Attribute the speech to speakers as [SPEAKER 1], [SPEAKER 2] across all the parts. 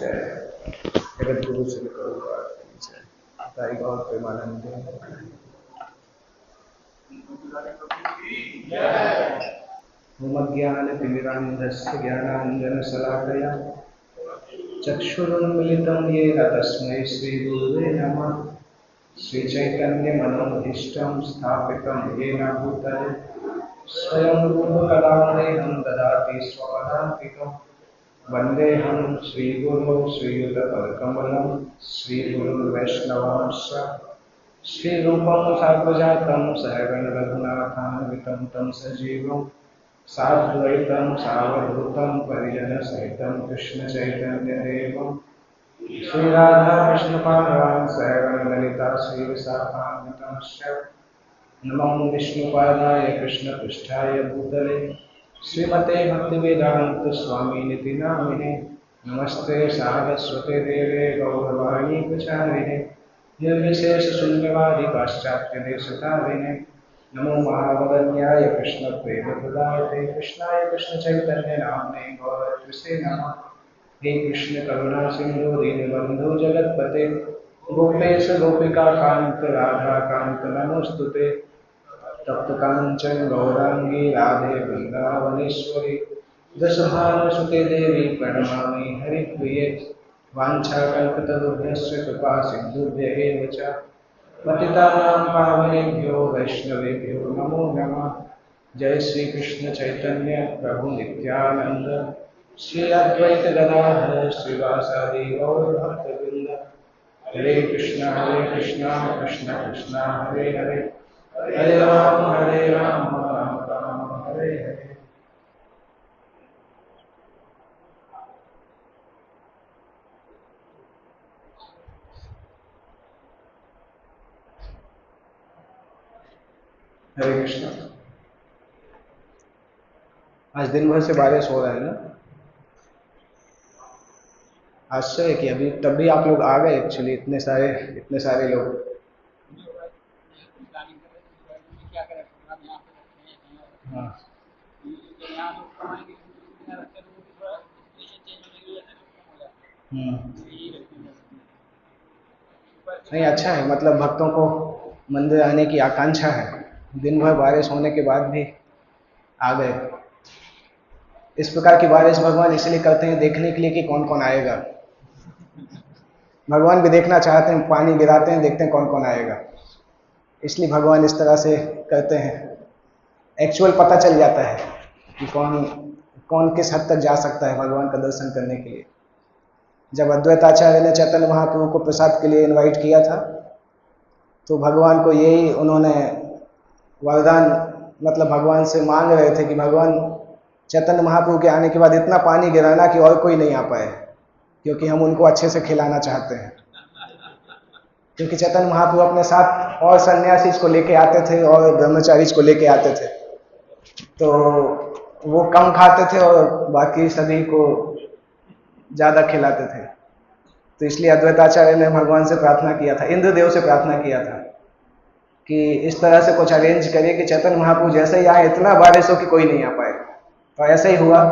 [SPEAKER 1] जय। जगत गुरु श्री प्रभुपाद की जय। ताई गौर प्रेमानंद ज्ञानतिमिरान्धस्य ज्ञानाञ्जनशलाकया चक्षुरुन्मिलितं येन तस्मै श्रीगुरुवे नमः। श्रीचैतन्यमनोभीष्टं स्थापितं येन भूतले स्वयं रूपकदामृतं ददाति स्वपदान्तिकं। वन्देऽहं श्रीगुरो श्रीयुतपदकमलं श्रीगुरुर्वैष्णवांश्च श्रीरूपं साग्रजातं सहगणरघुनाथान्वितं तं सजीवं साद्वैतं सावधूतं परिजनसहितं कृष्णचैतन्यदेवं श्रीराधाकृष्णपादान् सहगणललिता श्रीविशाखान्वितांश्च नमो विष्णुपादाय कृष्णपृष्ठाय भूतले श्रीमते भक्तिवेदांत स्वामिनिति नामिने। नमस्ते सारस्वते देवे गौरवाणी प्रचारिणे निर्विशेष शून्यवादी पाश्चात्य देशतारिणे। नमो महावदन्याय कृष्ण प्रेम प्रदायते कृष्णाय कृष्ण चैतन्य नामने गौरत्रिसे नमः। हे कृष्ण करुणा सिंधु दीनबंधु जगत्पते गोपेश गोपिका कांत राधा कांत नमोस्तुते। तप्त कांचन गौरांगी राधे वृंदावनेश्वरी दशभानुसुते देवी प्रणमामि हरिप्रिये। वाञ्छाकल्पतरुभ्यश्च कृपा सिन्धुभ्य एव च पतितानां पावनेभ्यो वैष्णवेभ्यो नमो नमः। जय श्री कृष्ण चैतन्य प्रभु नित्यानंद श्री अद्वैत गदाधर श्रीवासादि गौर भक्तवृंद। हरे कृष्णा कृष्ण कृष्ण हरे हरे हरे राम राम राम हरे हरे। हरे कृष्ण। आज दिन भर से बारिश हो रहा है ना। आश्चर्य कि अभी तब भी आप लोग आ गए। एक्चुअली इतने सारे लोग। हाँ। नहीं, अच्छा है, मतलब भक्तों को मंदिर आने की आकांक्षा है। दिन भर बारिश होने के बाद भी आ गए। इस प्रकार की बारिश भगवान इसलिए करते हैं, देखने के लिए कि कौन कौन आएगा। भगवान भी देखना चाहते हैं, पानी गिराते हैं, देखते हैं कौन कौन आएगा। इसलिए भगवान इस तरह से करते हैं। एक्चुअल पता चल जाता है कि कौन कौन किस हद तक जा सकता है भगवान का दर्शन करने के लिए। जब अद्वैताचार्य ने चैतन्य महाप्रभु को प्रसाद के लिए इनवाइट किया था, तो भगवान को यही उन्होंने वरदान, मतलब भगवान से मांग रहे थे कि भगवान चैतन्य महाप्रभु के आने के बाद इतना पानी गिराना कि और कोई नहीं आ पाए, क्योंकि हम उनको अच्छे से खिलाना चाहते हैं। क्योंकि चैतन्य महाप्रभु अपने साथ और सन्यासी को लेके आते थे और ब्रह्मचारी को लेके आते थे, तो वो कम खाते थे और बाकी सभी को ज्यादा खिलाते थे। तो इसलिए अद्वैताचार्य ने भगवान से प्रार्थना किया था, इंद्रदेव से प्रार्थना किया था कि इस तरह से कुछ अरेंज करिए कि चैतन्य महाप्रभु जैसे ही आए इतना बारिश हो कि कोई नहीं आ पाए। तो ऐसा ही हुआ,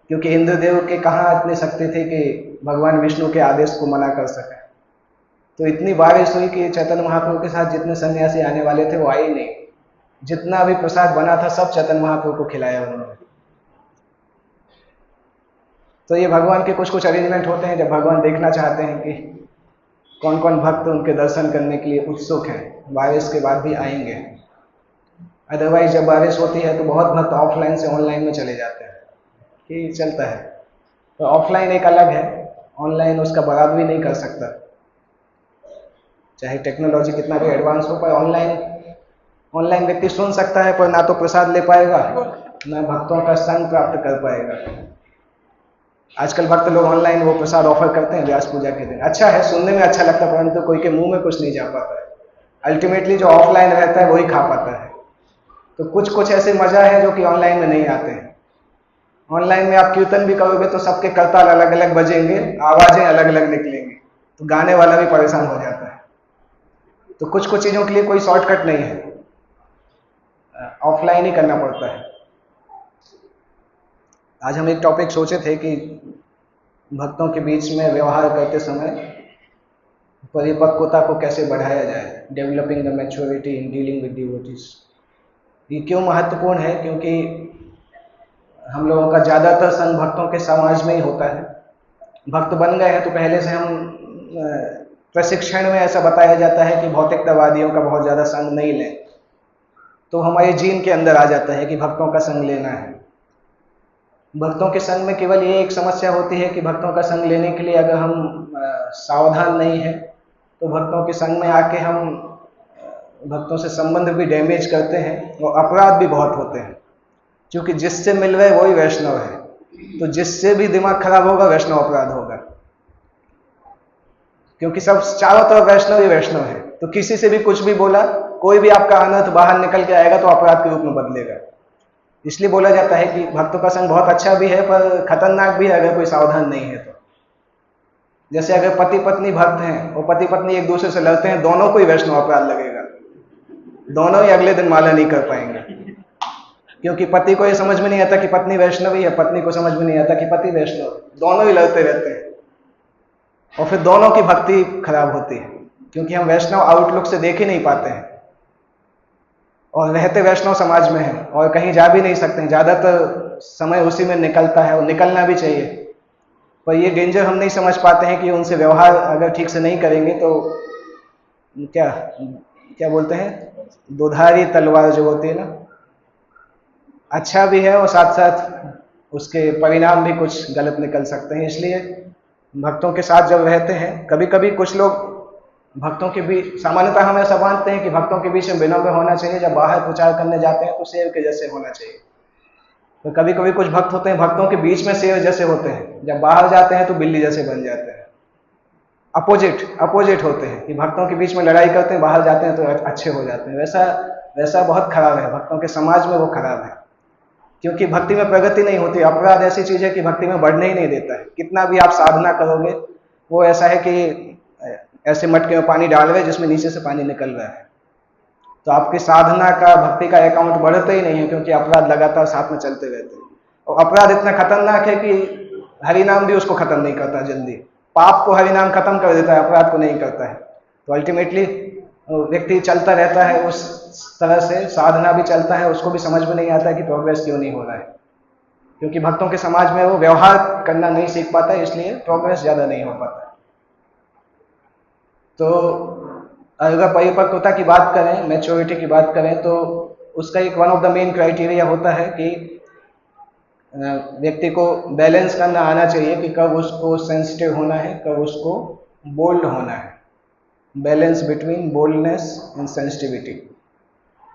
[SPEAKER 1] क्योंकि इंद्रदेव के कहाँ इतनी शक्ति थी कि भगवान विष्णु के आदेश को मना कर सके। तो इतनी बारिश हुई कि चैतन्य महाप्रभु के साथ जितने सन्यासी आने वाले थे वो आए ही नहीं। जितना भी प्रसाद बना था सब चैतन्य महाप्रभु को खिलाया उन्होंने। तो ये भगवान के कुछ कुछ अरेंजमेंट होते हैं, जब भगवान देखना चाहते हैं कि कौन कौन भक्त उनके दर्शन करने के लिए उत्सुक हैं, बारिश के बाद भी आएंगे। अदरवाइज जब बारिश होती है तो बहुत भक्त ऑफलाइन से ऑनलाइन में चले जाते हैं, कि चलता है। तो ऑफलाइन एक अलग है, ऑनलाइन उसका बराबरी नहीं कर सकता, चाहे टेक्नोलॉजी कितना भी एडवांस हो पाए। ऑनलाइन व्यक्ति सुन सकता है, पर ना तो प्रसाद ले पाएगा, ना भक्तों का संग प्राप्त कर पाएगा। आजकल भक्त लोग ऑनलाइन वो प्रसाद ऑफर करते हैं व्यास पूजा के दिन। अच्छा है, सुनने में अच्छा लगता है, परंतु कोई के मुंह में कुछ नहीं जा पाता है। अल्टीमेटली जो ऑफलाइन रहता है वही खा पाता है। तो कुछ ऐसे मजा है जो कि ऑनलाइन में नहीं आते हैं। ऑनलाइन में आप कीर्तन भी करोगे तो सबके करताल अलग अलग बजेंगे, आवाजें अलग अलग निकलेंगी, तो गाने वाला भी परेशान हो जाता है। तो कुछ चीजों के लिए कोई शॉर्टकट नहीं है, ऑफलाइन ही करना पड़ता है। आज हम एक टॉपिक सोचे थे कि भक्तों के बीच में व्यवहार करते समय परिपक्वता को कैसे बढ़ाया जाए, developing the maturity in dealing with devotees. ये क्यों महत्वपूर्ण है? क्योंकि हम लोगों का ज़्यादातर संग भक्तों के समाज में ही होता है। भक्त बन गए हैं तो पहले से हम प्रशिक्षण में ऐसा बताया जाता है कि भौतिकतावादियों का बहुत ज़्यादा संग नहीं लें, तो हमारे जीन के अंदर आ जाता है कि भक्तों का संग लेना है। भक्तों के संग में केवल ये एक समस्या होती है कि भक्तों का संग लेने के लिए अगर हम सावधान नहीं है तो भक्तों के संग में आके हम भक्तों से संबंध भी डैमेज करते हैं और अपराध भी बहुत होते हैं, क्योंकि जिससे मिल रहे वही वैष्णव है, तो जिससे भी दिमाग खराब होगा वैष्णव अपराध होगा, क्योंकि सब चारों तरफ वैष्णव ही वैष्णव है। तो किसी से भी कुछ भी बोला, कोई भी आपका अनर्थ बाहर निकल के आएगा तो अपराध के रूप में बदलेगा। इसलिए बोला जाता है कि भक्तों का संग बहुत अच्छा भी है पर खतरनाक भी है अगर कोई सावधान नहीं है तो। जैसे अगर पति पत्नी भक्त हैं और पति पत्नी एक दूसरे से लड़ते हैं, दोनों को ही वैष्णव अपराध लगेगा, दोनों ही अगले दिन माला नहीं कर पाएंगे, क्योंकि पति को ये समझ में नहीं आता कि पत्नी वैष्णवी है, पत्नी को समझ में नहीं आता कि पति वैष्णव, दोनों ही लड़ते रहते हैं और फिर दोनों की भक्ति खराब होती है, क्योंकि हम वैष्णव आउटलुक से देख ही नहीं पाते हैं और रहते वैष्णव समाज में हैं और कहीं जा भी नहीं सकते हैं। ज़्यादातर समय उसी में निकलता है और निकलना भी चाहिए, पर ये डेंजर हम नहीं समझ पाते हैं कि उनसे व्यवहार अगर ठीक से नहीं करेंगे तो क्या क्या बोलते हैं, दुधारी तलवार जो होती है ना, अच्छा भी है और साथ साथ उसके परिणाम भी कुछ गलत निकल सकते हैं। इसलिए भक्तों के साथ जब रहते हैं, कभी कभी कुछ लोग भक्तों के बीच, सामान्यतः हम ऐसा मानते हैं कि भक्तों के बीच में विनम्र होना चाहिए, जब बाहर प्रचार करने जाते हैं तो शेर के जैसे होना चाहिए। तो कभी कभी कुछ भक्त होते हैं भक्तों के बीच में शेर जैसे होते हैं, जब बाहर जाते हैं तो बिल्ली जैसे बन जाते हैं। अपोजिट होते हैं कि भक्तों के बीच में लड़ाई करते हैं, बाहर जाते हैं तो अच्छे हो जाते हैं। वैसा बहुत खराब है, भक्तों के समाज में वो खराब है, क्योंकि भक्ति में प्रगति नहीं होती। अपराध ऐसी चीज है कि भक्ति में बढ़ने ही नहीं देता है। कितना भी आप साधना करोगे, वो ऐसा है कि ऐसे मटके में पानी डाल रहे जिसमें नीचे से पानी निकल रहा है, तो आपकी साधना का, भक्ति का अकाउंट बढ़ता ही नहीं है, क्योंकि अपराध लगातार साथ में चलते रहते हैं। और अपराध इतना खतरनाक है कि हरिनाम भी उसको खत्म नहीं करता जल्दी। पाप को हरिनाम खत्म कर देता है, अपराध को नहीं करता है। तो अल्टीमेटली व्यक्ति चलता रहता है उस तरह से, साधना भी चलता है, उसको भी समझ में नहीं आता है कि प्रोग्रेस क्यों नहीं हो रहा है, क्योंकि भक्तों के समाज में वो व्यवहार करना नहीं सीख पाता है, इसलिए प्रोग्रेस ज्यादा नहीं हो पाता। तो अगर परिपक्वता की बात करें, मैच्योरिटी की बात करें, तो उसका एक one of the main criteria होता है कि व्यक्ति को बैलेंस करना आना चाहिए कि कब उसको सेंसिटिव होना है, कब उसको बोल्ड होना है। Balance between boldness and sensitivity,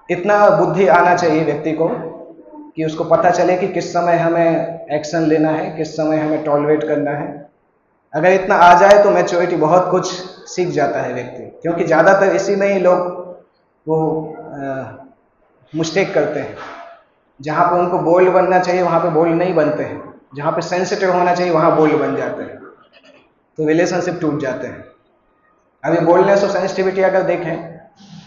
[SPEAKER 1] इतना बुद्धि आना चाहिए व्यक्ति को कि उसको पता चले कि किस समय हमें एक्शन लेना है, किस समय हमें टॉलरेट करना है। अगर इतना आ जाए तो मैच्योरिटी बहुत कुछ सीख जाता है व्यक्ति, क्योंकि ज़्यादातर इसी में ही लोग वो मिस्टेक करते हैं। जहाँ पे उनको बोल्ड बनना चाहिए वहाँ पे बोल्ड नहीं बनते हैं, जहाँ पे सेंसिटिव होना चाहिए वहाँ बोल्ड बन जाते हैं, तो रिलेशनशिप टूट जाते हैं। अभी बोल्डनेस और सेंसिटिविटी अगर देखें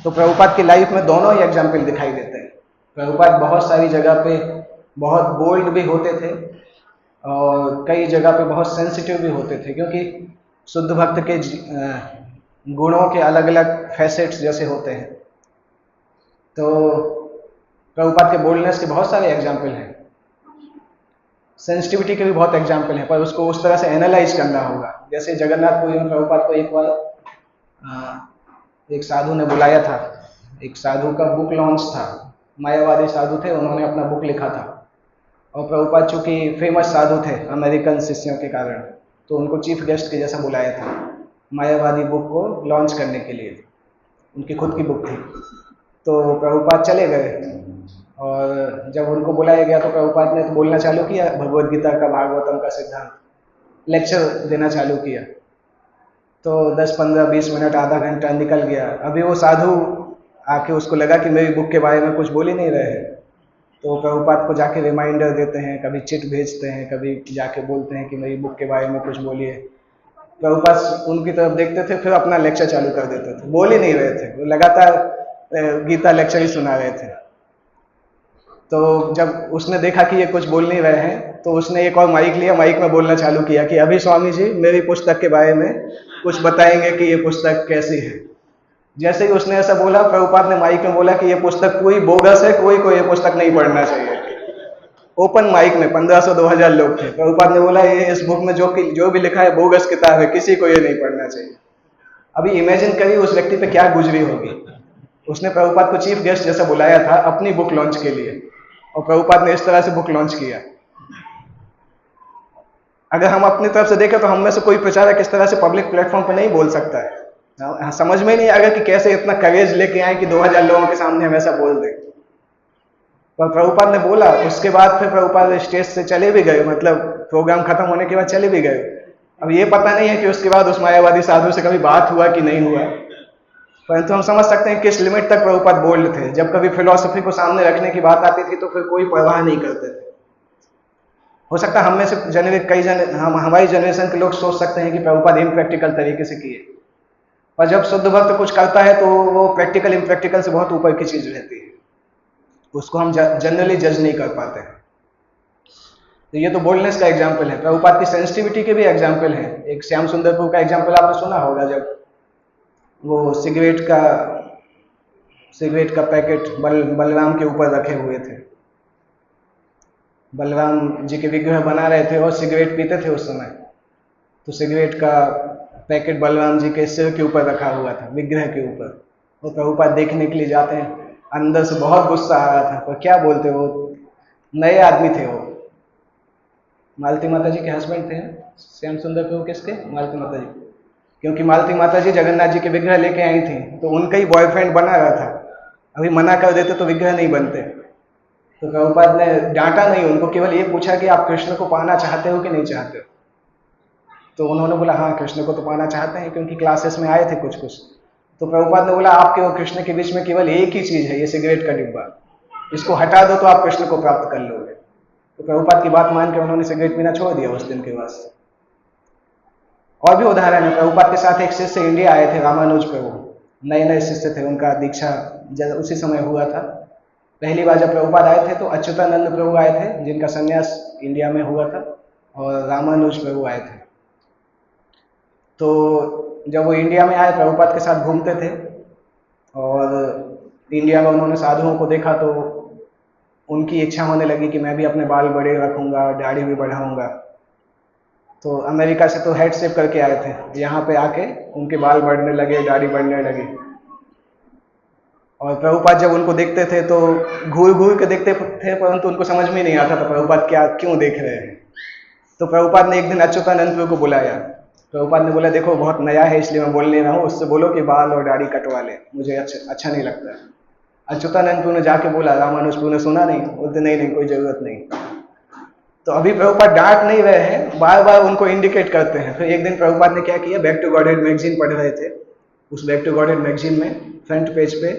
[SPEAKER 1] तो प्रभुपाद की लाइफ में दोनों ही एग्जाम्पल दिखाई देते हैं। प्रभुपाद बहुत सारी जगह पे बहुत बोल्ड भी होते थे और कई जगह पे बहुत सेंसिटिव भी होते थे, क्योंकि शुद्ध भक्त के गुणों के अलग अलग फैसेट्स जैसे होते हैं। तो प्रभुपाद के बोल्डनेस के बहुत सारे एग्जाम्पल हैं, सेंसिटिविटी के भी बहुत एग्जाम्पल हैं, पर उसको उस तरह से एनालाइज करना होगा। जैसे जगन्नाथपुरी में प्रभुपाद को एक बार एक साधु ने बुलाया था, एक साधु का बुक लॉन्च था, मायावादी साधु थे, उन्होंने अपना बुक लिखा था और प्रभुपाद चूंकि फेमस साधु थे अमेरिकन शिष्यों के कारण, तो उनको चीफ गेस्ट के जैसा बुलाया था मायावादी बुक को लॉन्च करने के लिए। उनकी खुद की बुक थी, तो प्रभुपाद चले गए और जब उनको बुलाया गया तो प्रभुपाद ने तो बोलना चालू किया, भगवद गीता का, भागवतम का सिद्धांत लेक्चर देना चालू किया। तो 10-15-20 मिनट, आधा घंटा निकल गया। अभी वो साधु आके उसको लगा कि मेरी बुक के बारे में कुछ बोल ही नहीं रहे हैं, तो प्रभुपाद को जाके रिमाइंडर देते हैं, कभी चिट भेजते हैं, कभी जाके बोलते हैं कि मेरी बुक के बारे में कुछ बोलिए। प्रभुपाद उनकी तरफ देखते थे, फिर अपना लेक्चर चालू कर देते थे, बोल ही नहीं रहे थे, वो लगातार गीता लेक्चर ही सुना रहे थे। तो जब उसने देखा कि ये कुछ बोल नहीं रहे हैं तो उसने एक और माइक लिया, माइक में बोलना चालू किया कि अभी स्वामी जी मेरी पुस्तक के बारे में कुछ बताएंगे कि ये पुस्तक कैसी है। जैसे ही उसने ऐसा बोला, प्रभुपाद ने माइक में बोला कि ये पुस्तक पूरी बोगस है, कोई को ये पुस्तक नहीं पढ़ना चाहिए। ओपन माइक में 1500-2000 लोग थे। प्रभुपाद ने बोला ये इस बुक में जो भी लिखा है बोगस किताब है, किसी को ये नहीं पढ़ना चाहिए। अभी इमेजिन करिए उस व्यक्ति पे क्या गुजरी होगी। उसने प्रभुपाद को चीफ गेस्ट जैसा बुलाया था अपनी बुक लॉन्च के लिए, और प्रभुपाद ने इस तरह से बुक लॉन्च किया। अगर हम अपनी तरफ से देखें तो हम में से कोई प्रचारक इस तरह से पब्लिक प्लेटफॉर्म पर नहीं बोल सकता है। समझ में नहीं आएगा कि कैसे इतना करेज लेके आए कि 2000 लोगों के सामने हम ऐसा बोल दें। पर प्रभुपाद ने बोला, उसके बाद फिर प्रभुपाद स्टेज से चले भी गए, मतलब प्रोग्राम खत्म होने के बाद चले भी गए। अब ये पता नहीं है कि उसके बाद उस मायावादी साधु से कभी बात हुआ कि नहीं हुआ, परंतु हम समझ सकते हैं किस लिमिट तक प्रभुपाद बोल्ड थे। जब कभी फिलॉसफी को सामने रखने की बात आती थी तो फिर कोई परवाह नहीं करते थे। हो सकता है हम में से हमारी जनरेशन के लोग सोच सकते हैं कि प्रभुपाद इम्प्रैक्टिकल तरीके से किए, पर जब शुद्ध भक्त कुछ करता है तो वो प्रैक्टिकल इम्प्रैक्टिकल से बहुत ऊपर की चीज रहती है, उसको हम जनरली जज नहीं कर पाते हैं। तो ये तो बोल्डनेस का एग्जाम्पल है। प्रभुपाद की सेंसिटिविटी के भी एग्जाम्पल है। एक श्याम सुंदर प्रभु का एग्जाम्पल आपने सुना होगा, जब वो सिगरेट का पैकेट बलराम के ऊपर रखे हुए थे। बलराम जी के विग्रह बना रहे थे और सिगरेट पीते थे उस समय, तो सिगरेट का पैकेट बलराम जी के सिर के ऊपर रखा हुआ था, विग्रह के ऊपर। और प्रभुपाद देखने के लिए जाते हैं, अंदर से बहुत गुस्सा आ रहा था, पर क्या बोलते, वो नए आदमी थे। वो मालती माता जी के हस्बैंड थे श्याम सुंदर प्रभु। किसके? मालती माता जी। क्योंकि मालती माता जी जगन्नाथ जी के विग्रह लेके आई थी, तो उनका ही बॉयफ्रेंड बना रहा था। अभी मना कर देते तो विग्रह नहीं बनते। तो प्रभुपाद ने डांटा नहीं उनको, केवल ये पूछा कि आप कृष्ण को पाना चाहते हो कि नहीं चाहते हो। तो उन्होंने बोला हाँ कृष्ण को तो पाना चाहते हैं, क्योंकि क्लासेस में आए थे कुछ कुछ। तो प्रभुपाद ने बोला आपके और कृष्ण के बीच में केवल एक ही चीज है, ये सिगरेट का डिब्बा, इसको हटा दो तो आप कृष्ण को प्राप्त कर लोगे। तो प्रभुपाद की बात मान के उन्होंने सिगरेट पीना छोड़ दिया उस दिन के बाद। और भी उदाहरण है। प्रभुपाद के साथ एक शिष्य इंडिया आए थे, रामानुज प्रभु। नए नए शिष्य थे, उनका दीक्षा उसी समय हुआ था। पहली बार जब प्रभुपाद आए थे तो अच्युतानंद प्रभु आए थे, जिनका संन्यास इंडिया में हुआ था, और रामानुज प्रभु आए थे। तो जब वो इंडिया में आए, प्रभुपाद के साथ घूमते थे, और इंडिया में उन्होंने साधुओं को देखा तो उनकी इच्छा होने लगी कि मैं भी अपने बाल बड़े रखूंगा, दाढ़ी भी बढ़ाऊंगा। तो अमेरिका से तो हेड शेव करके आए थे, यहाँ पे आके उनके बाल बढ़ने लगे, दाढ़ी बढ़ने लगी। और प्रभुपाद जब उनको देखते थे तो घूर घूर के देखते थे, परंतु उनको समझ में नहीं आता था प्रभुपाद क्यों देख रहे हैं। तो प्रभुपाद ने एक दिन अच्युतानंद प्रभु को बुलाया। प्रभुपाद ने बोला देखो बहुत नया है इसलिए मैं बोल नहीं रहा हूँ, उससे बोलो कि बाल और दाढ़ी कटवा ले, मुझे अच्छा नहीं लगता है। अच्युतानंद प्रभु ने जाके बोला, रामानुज प्रभु ने सुना नहीं, बोलते नहीं कोई जरूरत नहीं। तो अभी प्रभुपाद डांट नहीं रहे हैं, बार बार उनको इंडिकेट करते हैं। फिर एक दिन प्रभुपाद ने क्या किया, बैक टू गॉडहेड मैगजीन पढ़ रहे थे। उस बैक टू गॉडहेड मैगजीन में फ्रंट पेज पे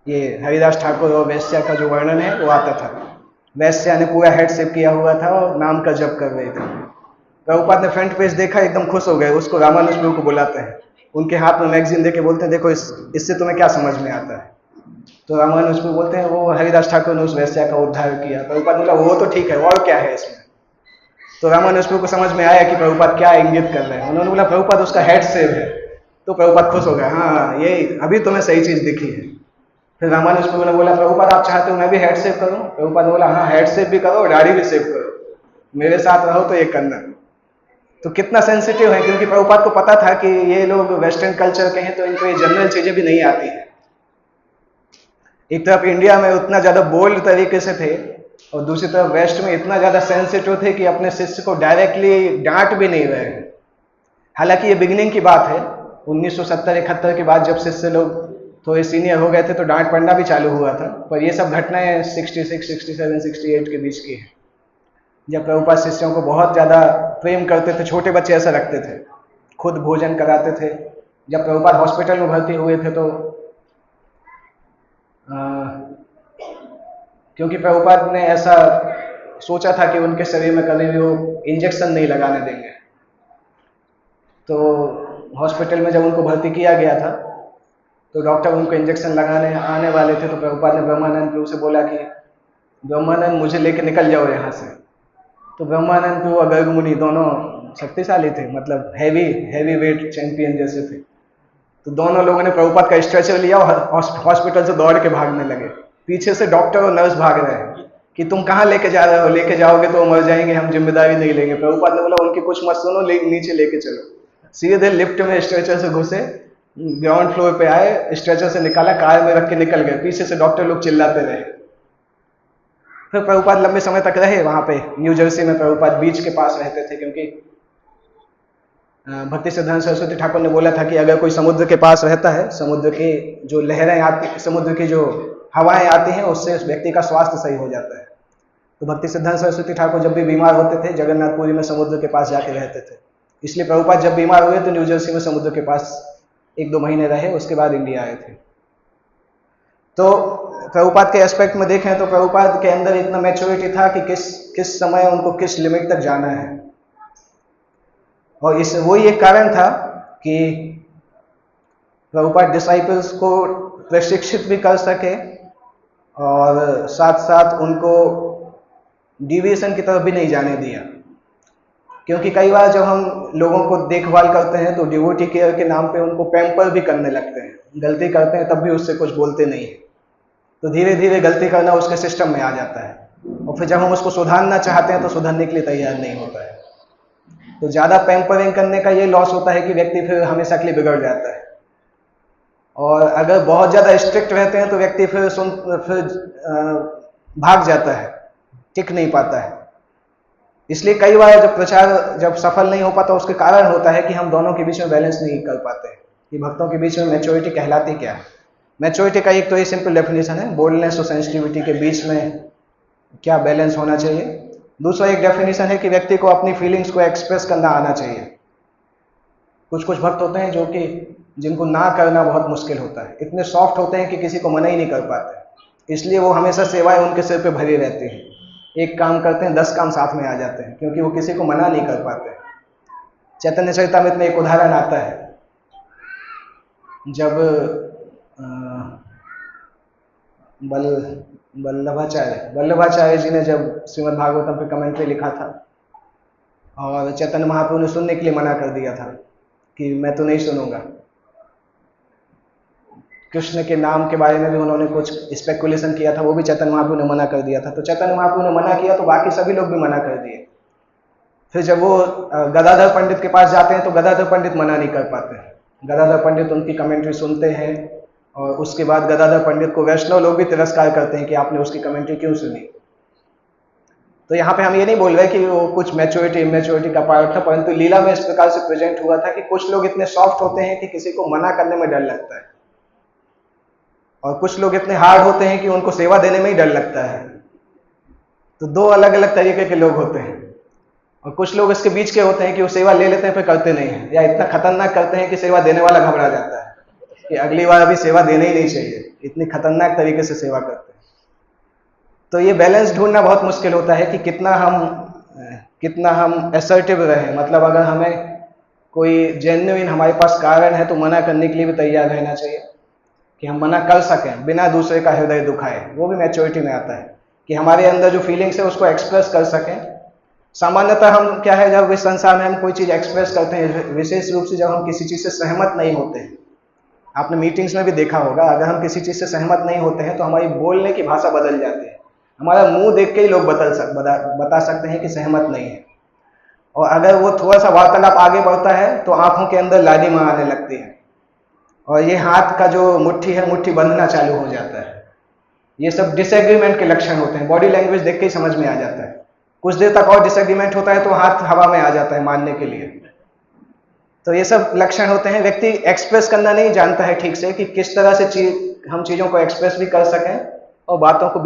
[SPEAKER 1] ये हरिदास ठाकुर और वैश्या का जो वर्णन है वो आता था। वैश्या ने पूरा हेड शेप किया हुआ था और नाम का जप कर रहे थे। प्रभुपाद ने फ्रंट पेज देखा, एकदम खुश हो गए। उसको रामानुज प्रभु को बुलाते हैं, उनके हाथ में मैगजीन देके बोलते हैं देखो इससे तुम्हें क्या समझ में आता है। तो रामानुज प्रभु बोलते हैं वो हरिदास ठाकुर ने उस वैश्या का उद्धार किया। प्रभुपाद बोला वो तो ठीक है, और क्या है इसमें। तो रामानुज प्रभु को समझ में आया कि प्रभुपाद क्या इंगित कर रहे हैं। उन्होंने बोला प्रभुपाद उसका हेड शेप है। तो प्रभुपाद खुश हो गए, हाँ ये अभी तुम्हें सही चीज दिखी है। फिर रामानुज प्रभु ने बोला प्रभुपाद आप चाहते हो मैं भी हेड शेप करूं। प्रभुपाद ने बोला हाँ हेड शेप भी करो और दाढ़ी भी शेप करो, मेरे साथ रहो तो ये करना। तो कितना सेंसिटिव है, क्योंकि प्रभुपाद को पता था कि ये लोग वेस्टर्न कल्चर के हैं तो इनको ये जनरल चीजें भी नहीं आती है। एक तरफ इंडिया में उतना ज्यादा बोल्ड तरीके से थे और दूसरी तरफ वेस्ट में इतना ज्यादा सेंसिटिव थे कि अपने शिष्य को डायरेक्टली डांट भी नहीं रहे। हालांकि ये बिगिनिंग की बात है, 1970-71 के बाद जब शिष्य लोग थोड़े सीनियर हो गए थे तो डांट पड़ना भी चालू हुआ था। पर ये सब घटनाएं 66, 67, 68 के बीच की है, जब प्रभुपाद शिष्यों को बहुत ज्यादा प्रेम करते थे। छोटे बच्चे ऐसा रखते थे, खुद भोजन कराते थे। जब प्रभुपाद हॉस्पिटल में भर्ती हुए थे तो क्योंकि प्रभुपाद ने ऐसा सोचा था कि उनके शरीर में कभी भी वो इंजेक्शन नहीं लगाने देंगे, तो हॉस्पिटल में जब उनको भर्ती किया गया था तो डॉक्टर उनको इंजेक्शन लगाने आने वाले थे। तो प्रभुपाद ने ब्रह्मानंद प्रभु से बोला कि ब्रह्मानंद मुझे लेके निकल जाओ यहाँ से। तो ब्रह्मानंद तो गर्ग मुनि दोनों शक्तिशाली थे, मतलब हैवी वेट चैंपियन जैसे थे। तो दोनों लोगों ने प्रभुपाद का स्ट्रेचर लिया और हॉस्पिटल से दौड़ के भागने लगे। पीछे से डॉक्टर और नर्स भाग रहे हैं कि तुम कहाँ लेके जा रहे हो, लेके जाओगे तो मर जाएंगे, हम जिम्मेदारी नहीं लेंगे। प्रभुपाद ने बोला उनकी कुछ मत सुनो, नीचे लेके चलो। सीधे लिफ्ट में स्ट्रेचर से घुसे, ग्राउंड फ्लोर पे आए, स्ट्रेचर से निकाला, कार में रख के निकल गए। पीछे से डॉक्टर लोग चिल्लाते रहे। फिर प्रभुपाद लंबे समय तक रहे वहां पे न्यू जर्सी में। प्रभुपाद बीच के पास रहते थे, क्योंकि भक्ति सिद्धांत सरस्वती ठाकुर ने बोला था कि अगर कोई समुद्र के पास रहता है, समुद्र की जो लहरें आती, समुद्र की जो हवाएं आती हैं, उससे उस व्यक्ति का स्वास्थ्य सही हो जाता है। तो भक्ति सिद्धांत सरस्वती ठाकुर जब भी बीमार होते थे, जगन्नाथपुरी में समुद्र के पास जाके रहते थे। इसलिए प्रभुपाद जब बीमार हुए तो न्यू जर्सी में समुद्र के पास 1-2 महीने रहे, उसके बाद इंडिया आए थे। तो प्रभुपाद के एस्पेक्ट में देखें तो प्रभुपाद के अंदर इतना मैच्योरिटी था कि किस समय उनको किस लिमिट तक जाना है। और वही एक कारण था कि प्रभुपाद डिसाइपल्स को प्रशिक्षित भी कर सके और साथ साथ उनको डिविएशन की तरफ भी नहीं जाने दिया। क्योंकि कई बार जब हम लोगों को देखभाल करते हैं तो डिवोटी केयर के नाम पे उनको पैम्पर भी करने लगते हैं। गलती करते हैं तब भी उससे कुछ बोलते नहीं है, तो धीरे धीरे गलती करना उसके सिस्टम में आ जाता है। और फिर जब हम उसको सुधारना चाहते हैं तो सुधारने के लिए तैयार नहीं होता है। तो ज़्यादा पैम्परिंग करने का ये लॉस होता है कि व्यक्ति फिर हमेशा के लिए बिगड़ जाता है। और अगर बहुत ज़्यादा स्ट्रिक्ट रहते हैं तो व्यक्ति फिर भाग जाता है, टिक नहीं पाता है। इसलिए कई बार जब प्रचार जब सफल नहीं हो पाता, उसके कारण होता है कि हम दोनों के बीच में बैलेंस नहीं कर पाते कि भक्तों के बीच में मैच्योरिटी कहलाती क्या है। मैच्योरिटी का एक तो ये सिंपल डेफिनेशन है, बोल्डनेस और सेंसिटिविटी के बीच में क्या बैलेंस होना चाहिए। दूसरा एक डेफिनेशन है कि व्यक्ति को अपनी फीलिंग्स को एक्सप्रेस करना आना चाहिए। कुछ भक्त होते हैं जो कि जिनको ना करना बहुत मुश्किल होता है, इतने सॉफ्ट होते हैं कि किसी को मना ही नहीं कर पाते। इसलिए वो हमेशा सेवाएं उनके सिर पे भरी रहती हैं। एक काम करते हैं 10 काम साथ में आ जाते हैं, क्योंकि वो किसी को मना नहीं कर पाते। चैतन्य चरितामृत में एक उदाहरण आता है, जब वल्लभाचार्य जी ने जब श्रीमद् भागवतम पे कमेंट्री लिखा था और चैतन्य महाप्रभु ने सुनने के लिए मना कर दिया था कि मैं तो नहीं सुनूंगा। कृष्ण के नाम के बारे में भी उन्होंने कुछ स्पेकुलेशन किया था, वो भी चैतन्य महाप्रभु ने मना कर दिया था। तो चैतन्य महाप्रभु ने मना किया तो बाकी सभी लोग भी मना कर दिए। फिर जब वो गदाधर पंडित के पास जाते हैं तो गदाधर पंडित मना नहीं कर पाते। गदाधर पंडित उनकी कमेंट्री सुनते हैं और उसके बाद गदाधर पंडित को वैष्णव लोग भी तिरस्कार करते हैं कि आपने उसकी कमेंट्री क्यों सुनी। तो यहाँ पे हम ये नहीं बोल रहे कि वो कुछ मैच्योरिटी इमेच्योरिटी का पार्ट था, परंतु लीला में इस प्रकार से प्रेजेंट हुआ था कि कुछ लोग इतने सॉफ्ट होते हैं कि किसी को मना करने में डर लगता है, और कुछ लोग इतने हार्ड होते हैं कि उनको सेवा देने में ही डर लगता है। तो 2 अलग अलग तरीके के लोग होते हैं। और कुछ लोग इसके बीच के होते हैं कि वो सेवा ले लेते हैं फिर करते नहीं है, या इतना खतरनाक करते हैं कि सेवा देने वाला घबरा जाता है कि अगली बार अभी सेवा देना ही नहीं चाहिए, इतनी खतरनाक तरीके से सेवा करते हैं। तो ये बैलेंस ढूंढना बहुत मुश्किल होता है कि कितना हम असर्टिव रहें। मतलब अगर हमें कोई जेन्युइन हमारे पास कारण है तो मना करने के लिए भी तैयार रहना चाहिए कि हम मना कर सकें बिना दूसरे का हृदय दुखाए। वो भी मैच्योरिटी में आता है कि हमारे अंदर जो फीलिंग्स है उसको एक्सप्रेस कर सकें। सामान्यतः हम क्या है, जब इस संसार में हम कोई चीज़ एक्सप्रेस करते हैं, विशेष रूप से जब हम किसी चीज़ से सहमत नहीं होते हैं, आपने मीटिंग्स में भी देखा होगा, अगर हम किसी चीज़ से सहमत नहीं होते हैं तो हमारी बोलने की भाषा बदल जाती है। हमारा मुंह देख के ही लोग बता सकते हैं कि सहमत नहीं है। और अगर वो थोड़ा सा वार्तालाप आगे बढ़ता है तो आंखों के अंदर लालिमा आने लगती है और ये हाथ का जो मुट्ठी है, मुट्ठी बंधना चालू हो जाता है। ये सब डिसएग्रीमेंट के लक्षण होते हैं। बॉडी लैंग्वेज देख के ही समझ में आ जाता है। कुछ देर तक और डिसएग्रीमेंट होता है तो हाथ हवा में आ जाता है मानने के लिए। तो ये सब लक्षण होते हैं। व्यक्ति एक्सप्रेस करना नहीं जानता है ठीक से कि किस तरह से हम चीज़ों को एक्सप्रेस भी कर सकें और बातों को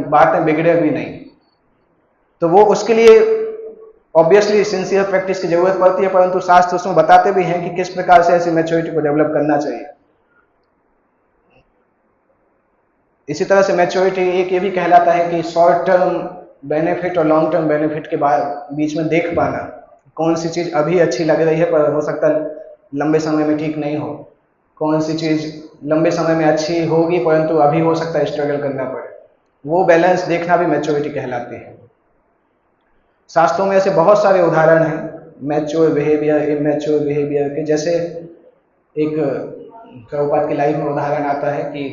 [SPEAKER 1] बातें बिगड़े भी नहीं। तो वो उसके लिए ऑब्वियसली सिंसियर प्रैक्टिस की जरूरत पड़ती है, परंतु शास्त्र उसमें बताते भी हैं कि किस प्रकार से ऐसी मैच्योरिटी को डेवलप करना चाहिए। इसी तरह से मैच्योरिटी एक ये भी कहलाता है कि शॉर्ट टर्म बेनिफिट और लॉन्ग टर्म बेनिफिट के बीच में देख पाना, कौन सी चीज़ अभी अच्छी लग रही है पर हो सकता है लंबे समय में ठीक नहीं हो, कौन सी चीज़ लंबे समय में अच्छी होगी परंतु अभी हो सकता है स्ट्रगल करना पड़े। वो बैलेंस देखना भी मैच्योरिटी कहलाती है। शास्त्रों में ऐसे बहुत सारे उदाहरण हैं मैच्योर बिहेवियर, इमैच्योर बिहेवियर के। जैसे एक प्रभुपाद की लाइफ में उदाहरण आता है कि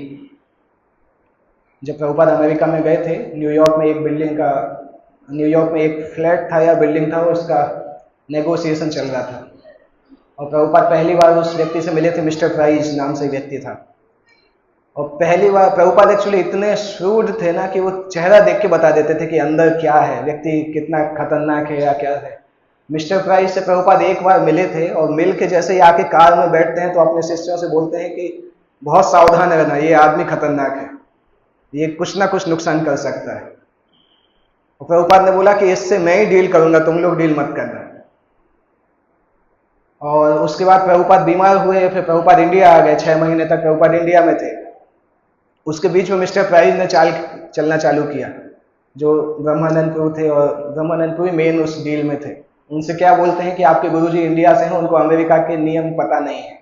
[SPEAKER 1] जब प्रभुपाद अमेरिका में गए थे, न्यूयॉर्क में एक फ्लैट था या बिल्डिंग था, उसका नेगोशिएशन चल रहा था। और प्रभुपाद पहली बार उस व्यक्ति से मिले थे, मिस्टर प्राइज नाम से व्यक्ति था। और पहली बार प्रभुपाद एक्चुअली इतने श्रूड थे ना कि वो चेहरा देख के बता देते थे कि अंदर क्या है, व्यक्ति कितना खतरनाक है या क्या है। मिस्टर प्राइज से प्रभुपाद एक बार मिले थे और मिल के जैसे ही आके कार में बैठते हैं तो अपने शिष्यों से बोलते हैं कि बहुत सावधान रहना, ये आदमी खतरनाक है, ये कुछ ना कुछ नुकसान कर सकता है। और प्रभुपाद ने बोला कि इससे मैं ही डील करूंगा, तुम लोग डील मत करना। और उसके बाद प्रभुपाद बीमार हुए, फिर प्रभुपाद इंडिया आ गए। 6 महीने तक प्रभुपाद इंडिया में थे। उसके बीच में मिस्टर प्राइज ने चलना चालू किया, जो ब्रह्मानंदपुर थे, और ब्रह्मानंदपुर मेन उस डील में थे। उनसे क्या बोलते हैं कि आपके गुरुजी इंडिया से हैं, उनको अमेरिका के नियम पता नहीं है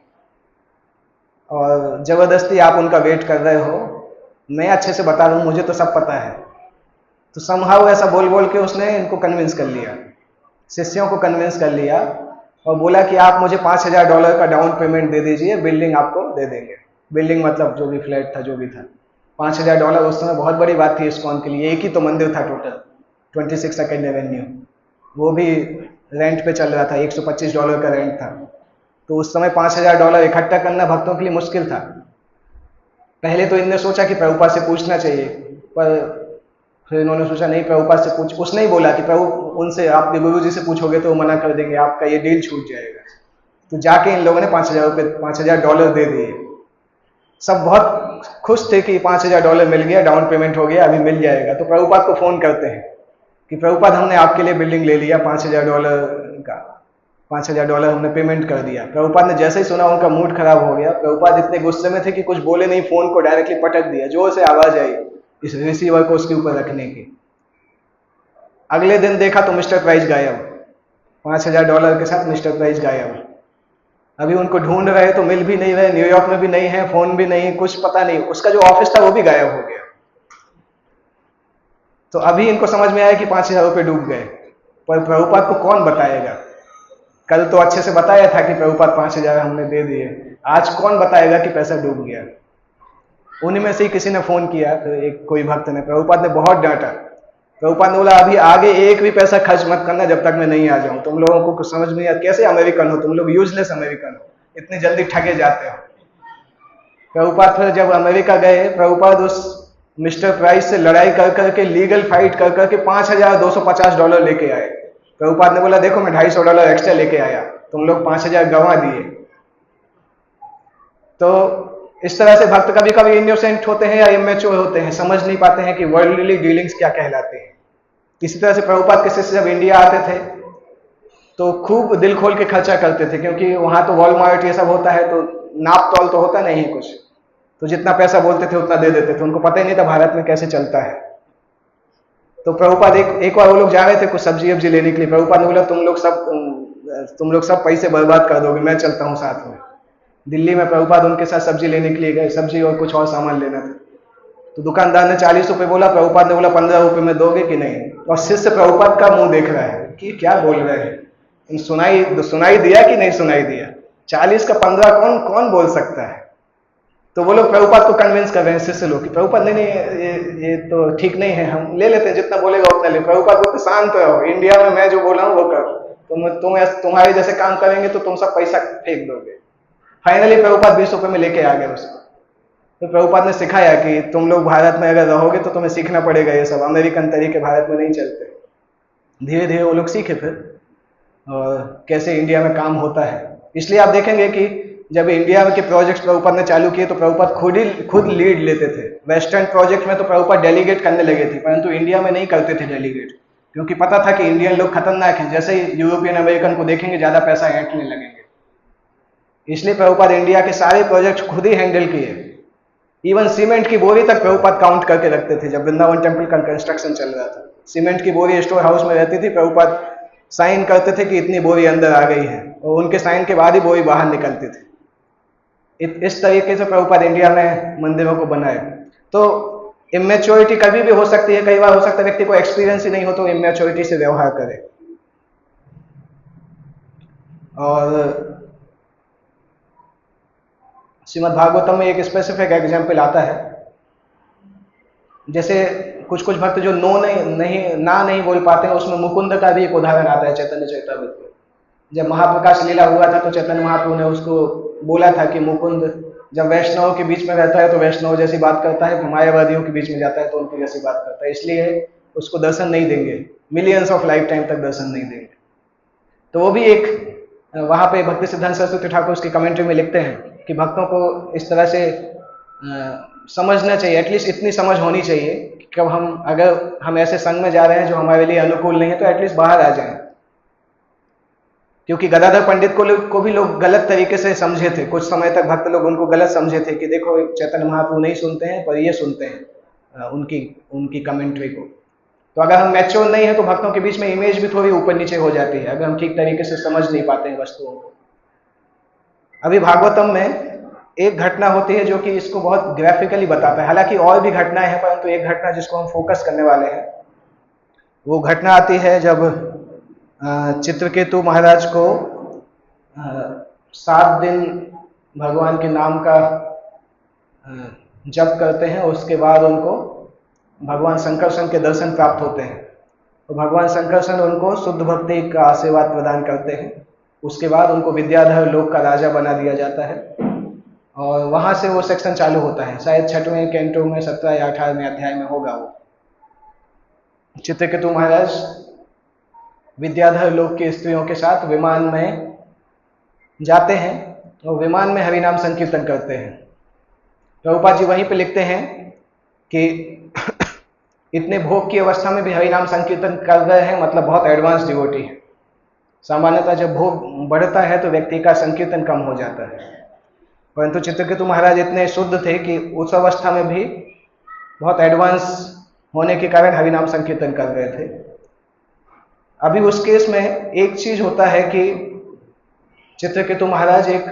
[SPEAKER 1] और जबरदस्ती आप उनका वेट कर रहे हो, मैं अच्छे से बता रहा हूँ, मुझे तो सब पता है। तो समहाउ ऐसा बोल बोल के उसने इनको कन्विंस कर लिया, शिष्यों को कन्विंस कर लिया और बोला कि आप मुझे $5000 का डाउन पेमेंट दे दीजिए, बिल्डिंग आपको दे देंगे। बिल्डिंग मतलब जो भी फ्लैट था, जो भी था। $5000 उस समय बहुत बड़ी बात थी इस्कॉन के लिए। एक ही तो मंदिर था टोटल, 26 सेकेंड एवेन्यू, वो भी रेंट पे चल रहा था, $125 का रेंट था। तो उस समय $5000 इकट्ठा करना भक्तों के लिए मुश्किल था। पहले तो इनने सोचा कि प्रभुपाद से पूछना चाहिए, पर फिर इन्होंने सोचा नहीं, प्रभुपाद से पूछ। उसने ही बोला कि प्रभु उनसे, आपके गुरु जी से पूछोगे तो वो मना कर देंगे, आपका ये डील छूट जाएगा। तो जाके इन लोगों ने $5000 दे दिए। सब बहुत खुश थे कि $5000 मिल गया, डाउन पेमेंट हो गया, अभी मिल जाएगा। तो प्रभुपाद को फोन करते हैं कि प्रभुपाद हमने आपके लिए बिल्डिंग ले लिया, $5000 का, $5000 हमने पेमेंट कर दिया। प्रभुपाद ने जैसे ही सुना उनका मूड खराब हो गया। प्रभुपाद इतने गुस्से में थे कि कुछ बोले नहीं, फोन को डायरेक्टली पटक दिया, जोर से आवाज आई इस रिसीवर को उसके ऊपर रखने की। अगले दिन देखा तो मिस्टर प्राइज गायब, $5000 के साथ मिस्टर प्राइज गायब। अभी उनको ढूंढ रहे तो मिल भी नहीं रहे, न्यूयॉर्क में भी नहीं है, फोन भी नहीं, कुछ पता नहीं। उसका जो ऑफिस था वो भी गायब हो गया। तो अभी इनको समझ में आया कि $5000 डूब गए, पर प्रभुपाद को कौन बताएगा। कल तो अच्छे से बताया था कि प्रभुपाद 5000 हमने दे दिए, आज कौन बताएगा कि पैसा डूब गया। उन्हीं में से ही किसी ने फोन किया, तो एक कोई भक्त ने, प्रभुपाद ने बहुत डांटा। प्रभुपाद ने बोला अभी आगे एक भी पैसा खर्च मत करना जब तक मैं नहीं आ जाऊं। तुम लोगों को कुछ समझ नहीं आता, कैसे अमेरिकन हो तुम लोग, यूजलेस अमेरिकन हो, इतनी जल्दी ठगे जाते हो। प्रभुपाद फिर जब अमेरिका गए, प्रभुपाद उस मिस्टर प्राइस से लड़ाई कर करके, लीगल फाइट कर करके $5250 लेके आए। प्रभुपाद ने बोला देखो मैं $250 एक्स्ट्रा लेके आया, तुम लोग 5000 गंवा दिए। तो इस तरह से भक्त कभी कभी इनोसेंट होते हैं या इमेच्योर होते हैं, समझ नहीं पाते हैं कि वर्ल्डली डीलिंग्स क्या कहलाते हैं। इसी तरह से प्रभुपाद के शिष्य जब इंडिया आते थे तो खूब दिल खोल के खर्चा करते थे, क्योंकि वहां तो वॉलमार्ट ये सब होता है, तो नाप तौल तो होता नहीं कुछ, तो जितना पैसा बोलते थे उतना दे देते थे। उनको पता ही नहीं था भारत में कैसे चलता है। तो प्रभुपाद एक बार वो लोग जा रहे थे कुछ सब्जी वब्जी लेने के लिए। प्रभुपाद ने बोला तुम लोग सब पैसे बर्बाद कर दोगे, मैं चलता हूँ साथ में। दिल्ली में प्रभुपाद उनके साथ सब्जी लेने के लिए गए, सब्जी और कुछ और सामान लेना था। तो दुकानदार ने ₹40 बोला, प्रभुपाद ने बोला ₹15 में दोगे कि नहीं। और शिष्य प्रभुपाद का मुंह देख रहा है कि क्या बोल रहे हैं, सुनाई दिया कि नहीं सुनाई दिया, 40 का 15 कौन कौन बोल सकता है। तो वो लोग प्रभुपाद को कन्विंस कर रहे हैं शिष्य लोग कि प्रभुपाद नहीं ये तो ठीक नहीं है, हम ले लेते हैं, जितना बोलेगा उतना ले। प्रभुपाद बोलते शांत रहो, इंडिया में मैं जो बोला हूँ वो करो, तुम्हारे जैसे काम करेंगे तो तुम सब पैसा फेंक दोगे। फाइनली प्रभुपाद ₹20 में लेके आ गए उसको। तो प्रभुपाद ने सिखाया कि तुम लोग भारत में अगर रहोगे तो तुम्हें सीखना पड़ेगा ये सब, अमेरिकन तरीके भारत में नहीं चलते। धीरे धीरे वो लोग सीखे फिर और कैसे इंडिया में काम होता है। इसलिए आप देखेंगे कि जब इंडिया के प्रोजेक्ट्स प्रभुपाद ने चालू किए तो प्रभुपाद खुद लीड लेते थे। वेस्टर्न प्रोजेक्ट में तो प्रभुपाद डेलीगेट करने लगे थे, परंतु इंडिया में नहीं करते थे डेलीगेट, क्योंकि पता था कि इंडियन लोग खतरनाक हैं, जैसे ही यूरोपियन अमेरिकन को देखेंगे ज्यादा पैसा ऐंठने लगेंगे। इसलिए प्रभुपाद इंडिया के सारे प्रोजेक्ट खुद ही हैंडल किए। इवन सीमेंट की बोरी तक प्रभुपाद काउंट करके रखते थे। जब वृंदावन टेम्पल का कंस्ट्रक्शन चल रहा था, सीमेंट की बोरी स्टोर हाउस में रहती थी, प्रभुपाद साइन करते थे कि इतनी बोरी अंदर आ गई है, और उनके साइन के बाद ही बोरी बाहर निकलती थी। इस तरीके से प्रभुपाद इंडिया में मंदिरों को बनाए। तो इमेच्योरिटी कभी भी हो सकती है, कई बार हो सकता है व्यक्ति को एक्सपीरियंस ही नहीं हो तो इमेच्योरिटी से व्यवहार करे। और श्रीमद् भागवतम में एक स्पेसिफिक एग्जाम्पल आता है, जैसे कुछ कुछ भक्त जो नहीं बोल पाते हैं, उसमें मुकुंद का भी एक उदाहरण आता है चैतन्य चरितामृत में। जब महाप्रकाश लीला हुआ था तो चैतन्य महाप्रभु ने उसको बोला था कि मुकुंद जब वैष्णव के बीच में रहता है तो वैष्णव जैसी बात करता है, मायावादियों के बीच में जाता है तो उनकी जैसी बात करता है, इसलिए उसको दर्शन नहीं देंगे, मिलियंस ऑफ लाइफ टाइम तक दर्शन नहीं देंगे। तो वो भी एक वहाँ पे भक्ति सिद्धांत सरस्वती ठाकुर उसकी कमेंट्री में लिखते हैं कि भक्तों को इस तरह से समझना चाहिए, एटलीस्ट इतनी समझ होनी चाहिए कि कब अगर हम ऐसे संग में जा रहे हैं जो हमारे लिए अनुकूल नहीं है तो एटलीस्ट बाहर आ जाएं। क्योंकि गदाधर पंडित को भी लोग गलत तरीके से समझे थे, कुछ समय तक भक्त लोग उनको गलत समझे थे कि देखो चैतन्य महाप्रभु नहीं सुनते हैं पर ये सुनते हैं उनकी कमेंट्री को। तो अगर हम मैच्योर नहीं है तो भक्तों के बीच में इमेज भी थोड़ी ऊपर नीचे हो जाती है, अगर हम ठीक तरीके से समझ नहीं पाते हैं वस्तुओं को। अभी भागवतम में एक घटना होती है जो कि इसको बहुत ग्राफिकली बताता है, हालांकि और भी घटनाएं हैं परंतु एक घटना जिसको हम फोकस करने वाले हैं वो घटना आती है जब चित्रकेतु महाराज को 7 दिन भगवान के नाम का जप करते हैं, उसके बाद उनको भगवान संकर्षण के दर्शन प्राप्त होते हैं। तो भगवान संकर्षण उनको शुद्ध भक्ति का आशीर्वाद प्रदान करते हैं, उसके बाद उनको विद्याधर लोक का राजा बना दिया जाता है और वहां से वो सेक्शन चालू होता है, शायद 6वें कैंटो में 17 या 18वें अध्याय में होगा। वो चित्रकेतु महाराज विद्याधर लोक की स्त्रियों के साथ विमान में जाते हैं और विमान में हरिनाम संकीर्तन करते हैं। प्रभुपाद जी वहीं पे लिखते हैं कि इतने भोग की अवस्था में भी हरिनाम संकीर्तन कर रहे हैं, मतलब बहुत एडवांस डिवोटी है। सामान्यतः जब भोग बढ़ता है तो व्यक्ति का संकीर्तन कम हो जाता है, परंतु चित्रकेतु महाराज इतने शुद्ध थे कि उस अवस्था में भी बहुत एडवांस होने के कारण हरिनाम संकीर्तन कर रहे थे। अभी उस केस में एक चीज होता है कि चित्रकेतु महाराज एक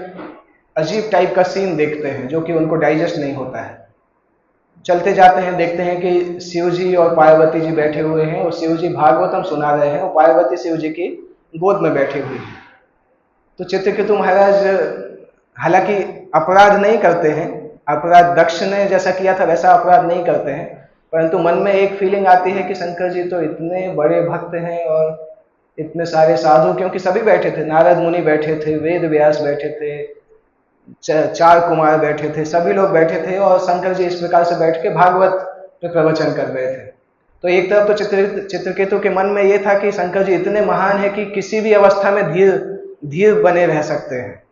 [SPEAKER 1] अजीब टाइप का सीन देखते हैं जो कि उनको डाइजेस्ट नहीं होता है। चलते जाते हैं, देखते हैं कि शिव जी और पार्वती जी बैठे हुए हैं और शिव जी भागवतम सुना रहे हैं और पार्वती शिव जी की गोद में बैठी हुई है। तो चित्रकेतु महाराज हालांकि अपराध नहीं करते हैं, अपराध दक्ष ने जैसा किया था वैसा अपराध नहीं करते हैं, परंतु मन में एक फीलिंग आती है कि शंकर जी तो इतने बड़े भक्त हैं और इतने सारे साधु, क्योंकि सभी बैठे थे, नारद मुनि बैठे थे, वेद व्यास बैठे थे, 4 कुमार बैठे थे, सभी लोग बैठे थे और शंकर जी इस प्रकार से बैठ के भागवत पे प्रवचन कर रहे थे। तो एक तरफ तो चित्रकेतु के मन में ये था कि शंकर जी इतने महान है कि किसी भी अवस्था में धीर बने रह सकते हैं।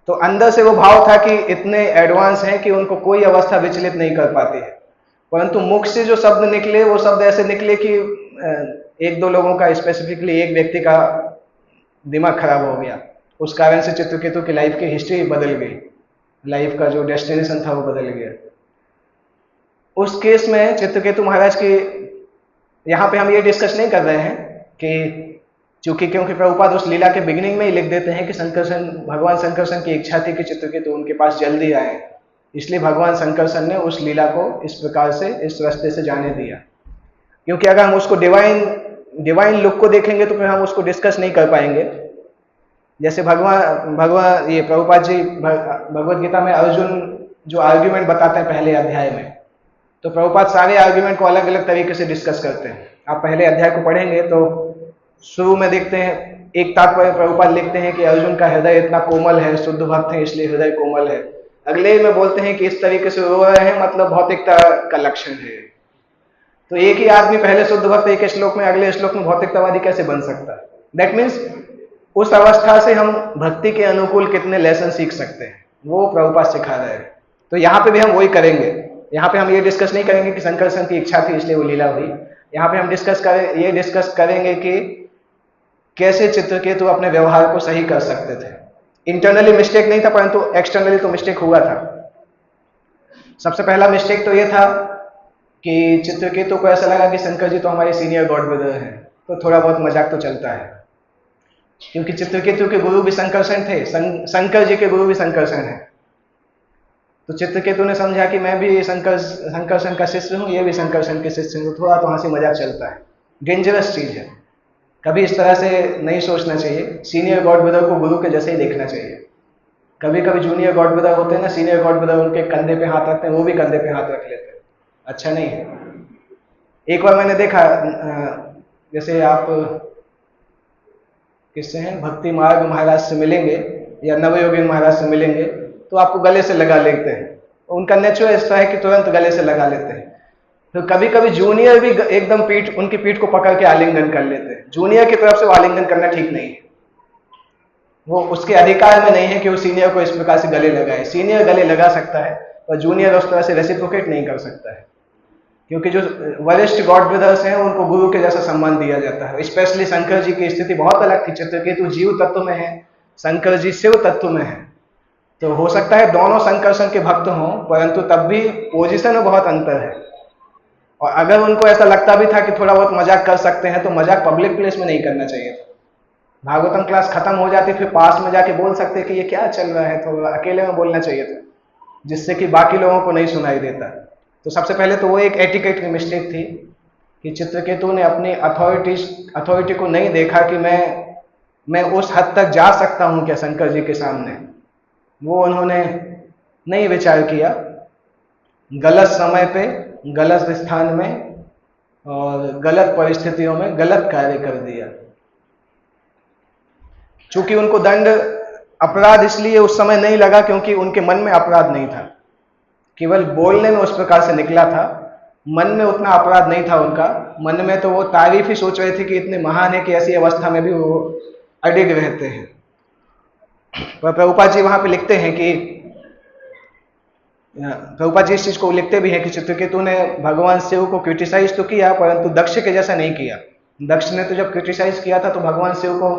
[SPEAKER 1] तो अंदर से वो भाव था कि इतने एडवांस हैं कि उनको कोई अवस्था विचलित नहीं कर पाती है, परंतु मुख से जो शब्द निकले वो शब्द ऐसे निकले कि 1-2 लोगों का, स्पेसिफिकली एक व्यक्ति का दिमाग खराब हो गया। उस कारण से चित्रकेतु की लाइफ की हिस्ट्री बदल गई, लाइफ का जो डेस्टिनेशन था वो बदल गया। उस केस में चित्रकेतु महाराज की यहाँ पे हम ये डिस्कस नहीं कर रहे हैं कि क्योंकि प्रभुपाद उस लीला के बिगिनिंग में ही लिख देते हैं कि भगवान संकर्षण की इच्छा थी कि चित्रकेतु उनके पास जल्दी आए, इसलिए भगवान संकर्षण ने उस लीला को इस प्रकार से, इस रास्ते से जाने दिया। क्योंकि अगर हम उसको डिवाइन लुक को देखेंगे तो फिर हम उसको डिस्कस नहीं कर पाएंगे। जैसे भगवान ये प्रभुपाद जी भगवत गीता में अर्जुन जो आर्ग्यूमेंट बताते हैं पहले अध्याय में, तो प्रभुपाद सारे आर्ग्यूमेंट को अलग अलग तरीके से डिस्कस करते हैं। आप पहले अध्याय को पढ़ेंगे तो शुरू में देखते हैं एक तात्पर्य प्रभुपाद लिखते हैं कि अर्जुन का हृदय इतना कोमल है, शुद्ध भक्त है इसलिए हृदय कोमल है। अगले में बोलते हैं कि इस तरीके से रो रहे हैं मतलब भौतिकता का लक्षण है। तो एक ही आदमी पहले शुद्ध भक्त एक श्लोक में, अगले श्लोक में भौतिकतावादी कैसे बन सकता है? दैट मीन्स उस अवस्था से हम भक्ति के अनुकूल कितने लेसन सीख सकते हैं वो प्रभुपाद सिखा रहे हैं। तो यहाँ पे भी हम वही करेंगे। यहाँ पे हम ये डिस्कस नहीं करेंगे कि संकर्षण की इच्छा थी इसलिए वो लीला हुई। यहाँ पे हम डिस्कस करेंगे कि कैसे चित्रकेतु अपने व्यवहार को सही कर सकते थे। इंटरनली मिस्टेक नहीं था परंतु एक्सटर्नली तो मिस्टेक हुआ था। सबसे पहला मिस्टेक तो ये था कि चित्रकेतु को ऐसा लगा कि शंकर जी तो हमारे सीनियर गॉड ब्रदर हैं, तो थोड़ा बहुत मजाक तो चलता है, क्योंकि चित्रकेतु के गुरु भी संकर्षण थे, शंकर जी के गुरु भी संकर्षण है। तो चित्रकेतु ने समझा कि मैं भी संकर्षण का शिष्य हूँ, ये भी संकर्षण के शिष्य हूँ, थोड़ा तो हंसी मजाक चलता है। डेंजरस चीज है, कभी इस तरह से नहीं सोचना चाहिए। सीनियर गॉड ब्रदर को गुरु के जैसे ही देखना चाहिए। कभी कभी जूनियर गॉड ब्रदर होते हैं ना, सीनियर गॉड ब्रदर उनके कंधे पे हाथ रखते हैं, वो भी कंधे पे हाथ रख लेते हैं, अच्छा नहीं है। एक बार मैंने देखा, जैसे आप किससे हैं, भक्ति मार्ग महाराज से मिलेंगे या नवयोगी महाराज से मिलेंगे तो आपको गले से लगा लेते हैं, उनका नेचुरल ऐसा है कि तुरंत गले से लगा लेते हैं। तो कभी कभी जूनियर भी एकदम उनकी पीठ को पकड़ के आलिंगन कर लेते हैं। जूनियर की तरफ से वो आलिंगन करना ठीक नहीं है, वो उसके अधिकार में नहीं है कि वो सीनियर को इस प्रकार से गले लगाए। सीनियर गले लगा सकता है पर जूनियर उस तरह से रेसिप्रोकेट नहीं कर सकता है, क्योंकि जो वरिष्ठ गॉड ब्रदर्स हैं उनको गुरु के जैसा सम्मान दिया जाता है। स्पेशली शंकर जी की स्थिति बहुत अलग थी। चित्रकेतु जीव तत्व में है, शंकर जी शिव तत्व में है, तो हो सकता है दोनों संकर्षण के भक्त हों, परंतु तब भी पोजीशन में बहुत अंतर है। और अगर उनको ऐसा लगता भी था कि थोड़ा बहुत मजाक कर सकते हैं, तो मजाक पब्लिक प्लेस में नहीं करना चाहिए था। भागवतम क्लास खत्म हो जाती, फिर पास में जाके बोल सकते कि ये क्या चल रहा है, थोड़ा अकेले में बोलना चाहिए था, जिससे कि बाकी लोगों को नहीं सुनाई देता। तो सबसे पहले तो वो एक एटिकेट की मिस्टेक थी कि चित्रकेतु ने अपनी अथॉरिटी को नहीं देखा कि मैं उस हद तक जा सकता हूं क्या शंकर जी के सामने। वो उन्होंने नहीं विचार किया, गलत समय पे गलत स्थान में और गलत परिस्थितियों में गलत कार्य कर दिया। चूंकि उनको दंड अपराध इसलिए उस समय नहीं लगा क्योंकि उनके मन में अपराध नहीं था, केवल बोलने में उस प्रकार से निकला था, मन में उतना अपराध नहीं था उनका। मन में तो वो तारीफ ही सोच रहे थे कि इतने महान है कि ऐसी अवस्था में भी वो अडिग रहते हैं। पर प्रभुपाद जी वहां पे लिखते हैं कि प्रभुपाद जी इस चीज को लिखते भी हैं कि चित्रकेतु ने भगवान शिव को क्रिटिसाइज तो किया, परंतु दक्ष के जैसा नहीं किया। दक्ष ने तो जब क्रिटिसाइज किया था तो भगवान शिव को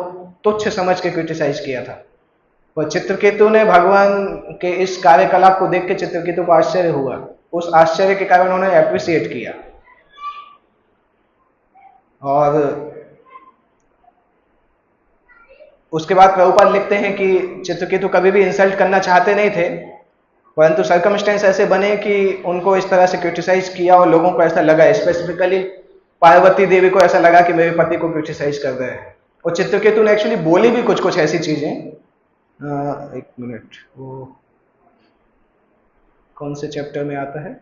[SPEAKER 1] तुच्छ समझ के क्रिटिसाइज किया था, पर चित्रकेतु ने भगवान के इस कार्यकलाप को देख के चित्रकेतु को आश्चर्य हुआ। उस आश्चर्य के कारण उन्होंने अप्रिशिएट किया। और उसके बाद प्रभुपाद लिखते हैं कि चित्रकेतु कभी भी इंसल्ट करना चाहते नहीं थे, परंतु सर्कमस्टेंस ऐसे बने कि उनको इस तरह से क्रिटिसाइज किया और लोगों को ऐसा लगा, स्पेसिफिकली पार्वती देवी को ऐसा लगा कि मेरे पति को क्रिटिसाइज कर रहे हैं। और चित्रकेतु ने एक्चुअली बोली भी कुछ ऐसी चीजें, एक मिनट, वो कौन से चैप्टर में आता है,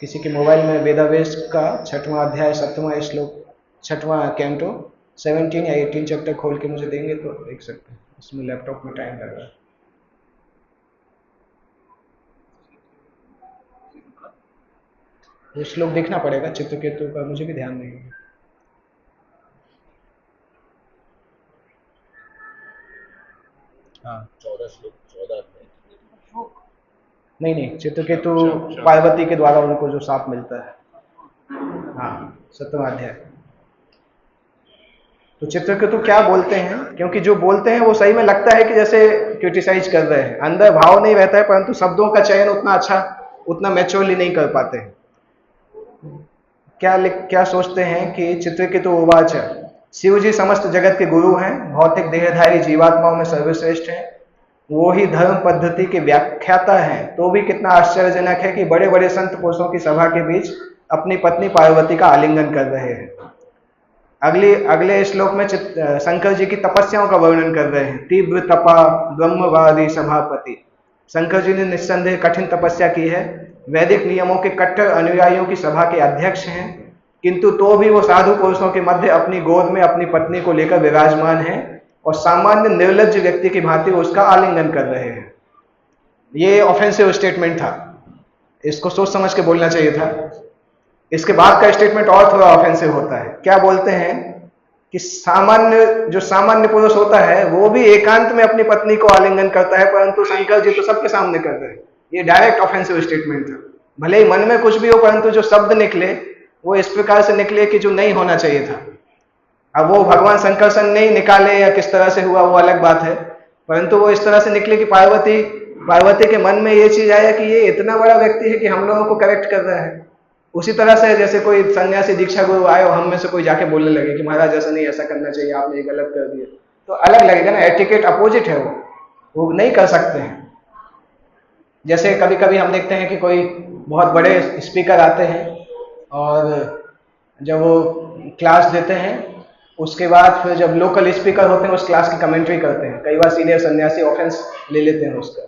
[SPEAKER 1] किसी के मोबाइल में वेदावेश का 6वां अध्याय 7वां श्लोक 6वां कैंटो 17 या 18 चैप्टर खोल के मुझे देंगे तो देख सकते हैं। इसमें लैपटॉप में टाइम लग रहा है। वो श्लोक देखना पड़ेगा चित्रकेतु का, मुझे भी ध्यान नहीं है। हाँ
[SPEAKER 2] 14 श्लोक 14
[SPEAKER 1] नहीं, चित्रकेतु पार्वती के द्वारा उनको जो साप मिलता है, हाँ 7वां अध्याय। तो चित्रकेतु क्या बोलते हैं, क्योंकि जो बोलते हैं वो सही में लगता है कि जैसे क्रिटिसाइज कर रहे हैं, अंदर भाव नहीं रहता है, परंतु शब्दों का चयन उतना अच्छा, उतना मैच्योरली नहीं कर पाते हैं। क्या सोचते हैं कि चित्रकेतु उवाच, शिव जी समस्त जगत के गुरु हैं, भौतिक देहधारी जीवात्माओं में सर्वश्रेष्ठ हैं, वो ही धर्म पद्धति के व्याख्याता हैं। तो भी कितना आश्चर्यजनक है कि बड़े बड़े संत पुरुषों की सभा के बीच अपनी पत्नी पार्वती का आलिंगन कर रहे हैं। अगले श्लोक में शंकर जी की तपस्याओं का वर्णन कर रहे हैं। तीव्र तपा ब्रह्मवादी सभापति, शंकर जी ने निस्संदेह कठिन तपस्या की है, वैदिक नियमों के कट्टर अनुयायियों की सभा के अध्यक्ष हैं, किंतु तो भी वो साधु पुरुषों के मध्य अपनी गोद में अपनी पत्नी को लेकर विराजमान हैं और सामान्य निर्लज्ज व्यक्ति की भांति उसका आलिंगन कर रहे हैं। ये ऑफेंसिव स्टेटमेंट था, इसको सोच समझ के बोलना चाहिए था। इसके बाद का स्टेटमेंट और थोड़ा ऑफेंसिव होता है। क्या बोलते हैं कि सामान्य पुरुष होता है वो भी एकांत में अपनी पत्नी को आलिंगन करता है, परंतु शंकर जी तो सबके सामने कर रहे हैं। ये डायरेक्ट ऑफेंसिव स्टेटमेंट था। भले ही मन में कुछ भी हो, परंतु जो शब्द निकले वो इस प्रकार से निकले कि जो नहीं होना चाहिए था। अब वो भगवान शंकरसन नहीं निकाले या किस तरह से हुआ वो अलग बात है, परंतु वो इस तरह से निकले कि पार्वती के मन में ये चीज आया कि ये इतना बड़ा व्यक्ति है कि हम लोगों को करेक्ट कर रहा है। उसी तरह से जैसे कोई सन्यासी दीक्षा गुरु आए और हम में से कोई जाके बोलने लगे कि महाराज ऐसा नहीं, ऐसा करना चाहिए, आपने ये गलत कर दिया, तो अलग लगेगा ना। एटिकेट अपोजिट है, वो नहीं कर सकते हैं। जैसे कभी कभी हम देखते हैं कि कोई बहुत बड़े स्पीकर आते हैं और जब वो क्लास देते हैं उसके बाद फिर जब लोकल स्पीकर होते हैं उस क्लास की कमेंट्री करते हैं। कई बार सीनियर सन्यासी ऑफेंस ले लेते हैं उसका,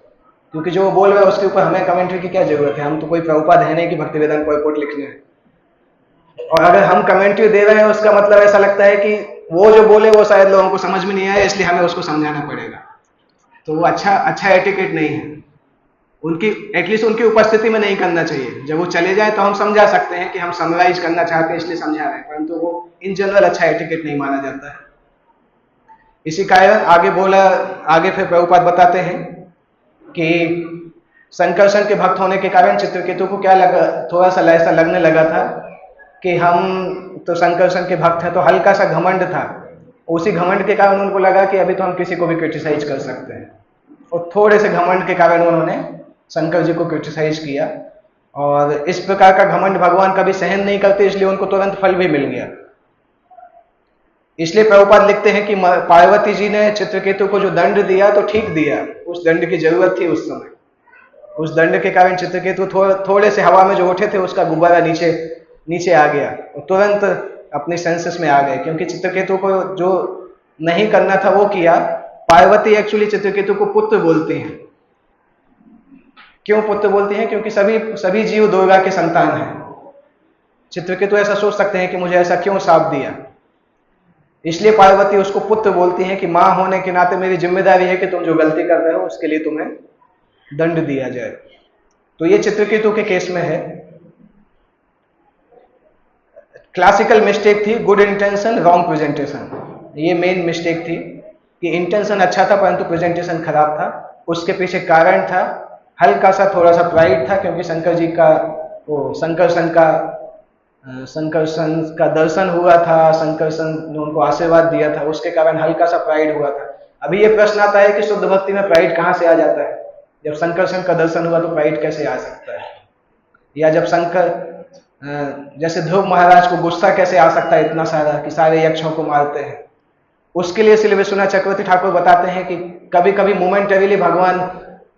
[SPEAKER 1] क्योंकि जो वो बोल रहे हैं उसके ऊपर हमें कमेंट्री की क्या जरूरत है, हम तो कोई प्रभुपाद है नहीं कि भक्तिवेदांत पोयपोट लिखने हैं। और अगर हम कमेंट्री दे रहे हैं उसका मतलब ऐसा लगता है कि वो जो बोले वो शायद लोगों को समझ में नहीं आया, इसलिए हमें उसको समझाना पड़ेगा। तो वो अच्छा एटिकेट नहीं है। उनकी एटलीस्ट उनकी उपस्थिति में नहीं करना चाहिए। जब वो चले जाए तो हम समझा सकते हैं कि हम समराइज करना चाहते हैं इसलिए समझा रहे हैं, परंतु वो इन जनरल अच्छा एटिकेट नहीं माना जाता है। इसी कारण आगे फिर प्रभुपाद बताते हैं कि संकर्षण के भक्त होने के कारण चित्रकेतु को क्या लगा, थोड़ा सा ऐसा लगने लगा था कि हम तो संकर्षण के भक्त हैं, तो हल्का सा घमंड था। उसी घमंड के कारण उनको लगा कि अभी तो हम किसी को भी क्रिटिसाइज कर सकते हैं, और थोड़े से घमंड के कारण उन्होंने शंकर जी को क्रिटिसाइज किया। और इस प्रकार का घमंड भगवान कभी सहन नहीं करते, इसलिए उनको तुरंत फल भी मिल गया। इसलिए प्रभुपाद लिखते हैं कि पार्वती जी ने चित्रकेतु को जो दंड दिया तो ठीक दिया, उस दंड की जरूरत थी उस समय। उस दंड के कारण चित्रकेतु थोड़े से हवा में जो उठे थे उसका गुब्बारा नीचे आ गया और तुरंत अपने सेंसेस में आ गए, क्योंकि चित्रकेतु को जो नहीं करना था वो किया। पार्वती एक्चुअली चित्रकेतु को पुत्र बोलती हैं। क्यों पुत्र बोलती हैं? क्योंकि सभी जीव दुर्गा के संतान हैं। चित्रकेतु ऐसा सोच सकते हैं कि मुझे ऐसा क्यों शाप दिया, इसलिए पार्वती उसको पुत्र बोलती हैं कि मां होने के नाते मेरी जिम्मेदारी है कि तुम जो गलती कर रहे हो उसके लिए तुम्हें दंड दिया जाए। तो ये चित्रकेतु के केस में है। क्लासिकल मिस्टेक थी, गुड इंटेंशन रॉन्ग प्रेजेंटेशन। ये मेन मिस्टेक थी कि इंटेंशन अच्छा था परंतु प्रेजेंटेशन खराब था। उसके पीछे कारण था हल्का सा थोड़ा सा प्राइड था, क्योंकि शंकर जी का वो संकर्षण का दर्शन हुआ था, संकर्षण ने उनको आशीर्वाद दिया था, उसके कारण हल्का सा प्राइड हुआ था। अभी ये प्रश्न आता है कि शुद्ध भक्ति में प्राइड कहाँ से आ जाता है? जब संकर्षण का दर्शन हुआ तो प्राइड कैसे आ सकता है? या जब जैसे ध्रुव महाराज को गुस्सा कैसे आ सकता है इतना सारा कि सारे यक्षों को मारते हैं? उसके लिए इसलिए विश्वनाथ चक्रवर्ती ठाकुर बताते हैं कि कभी कभी मोमेंटरीली भगवान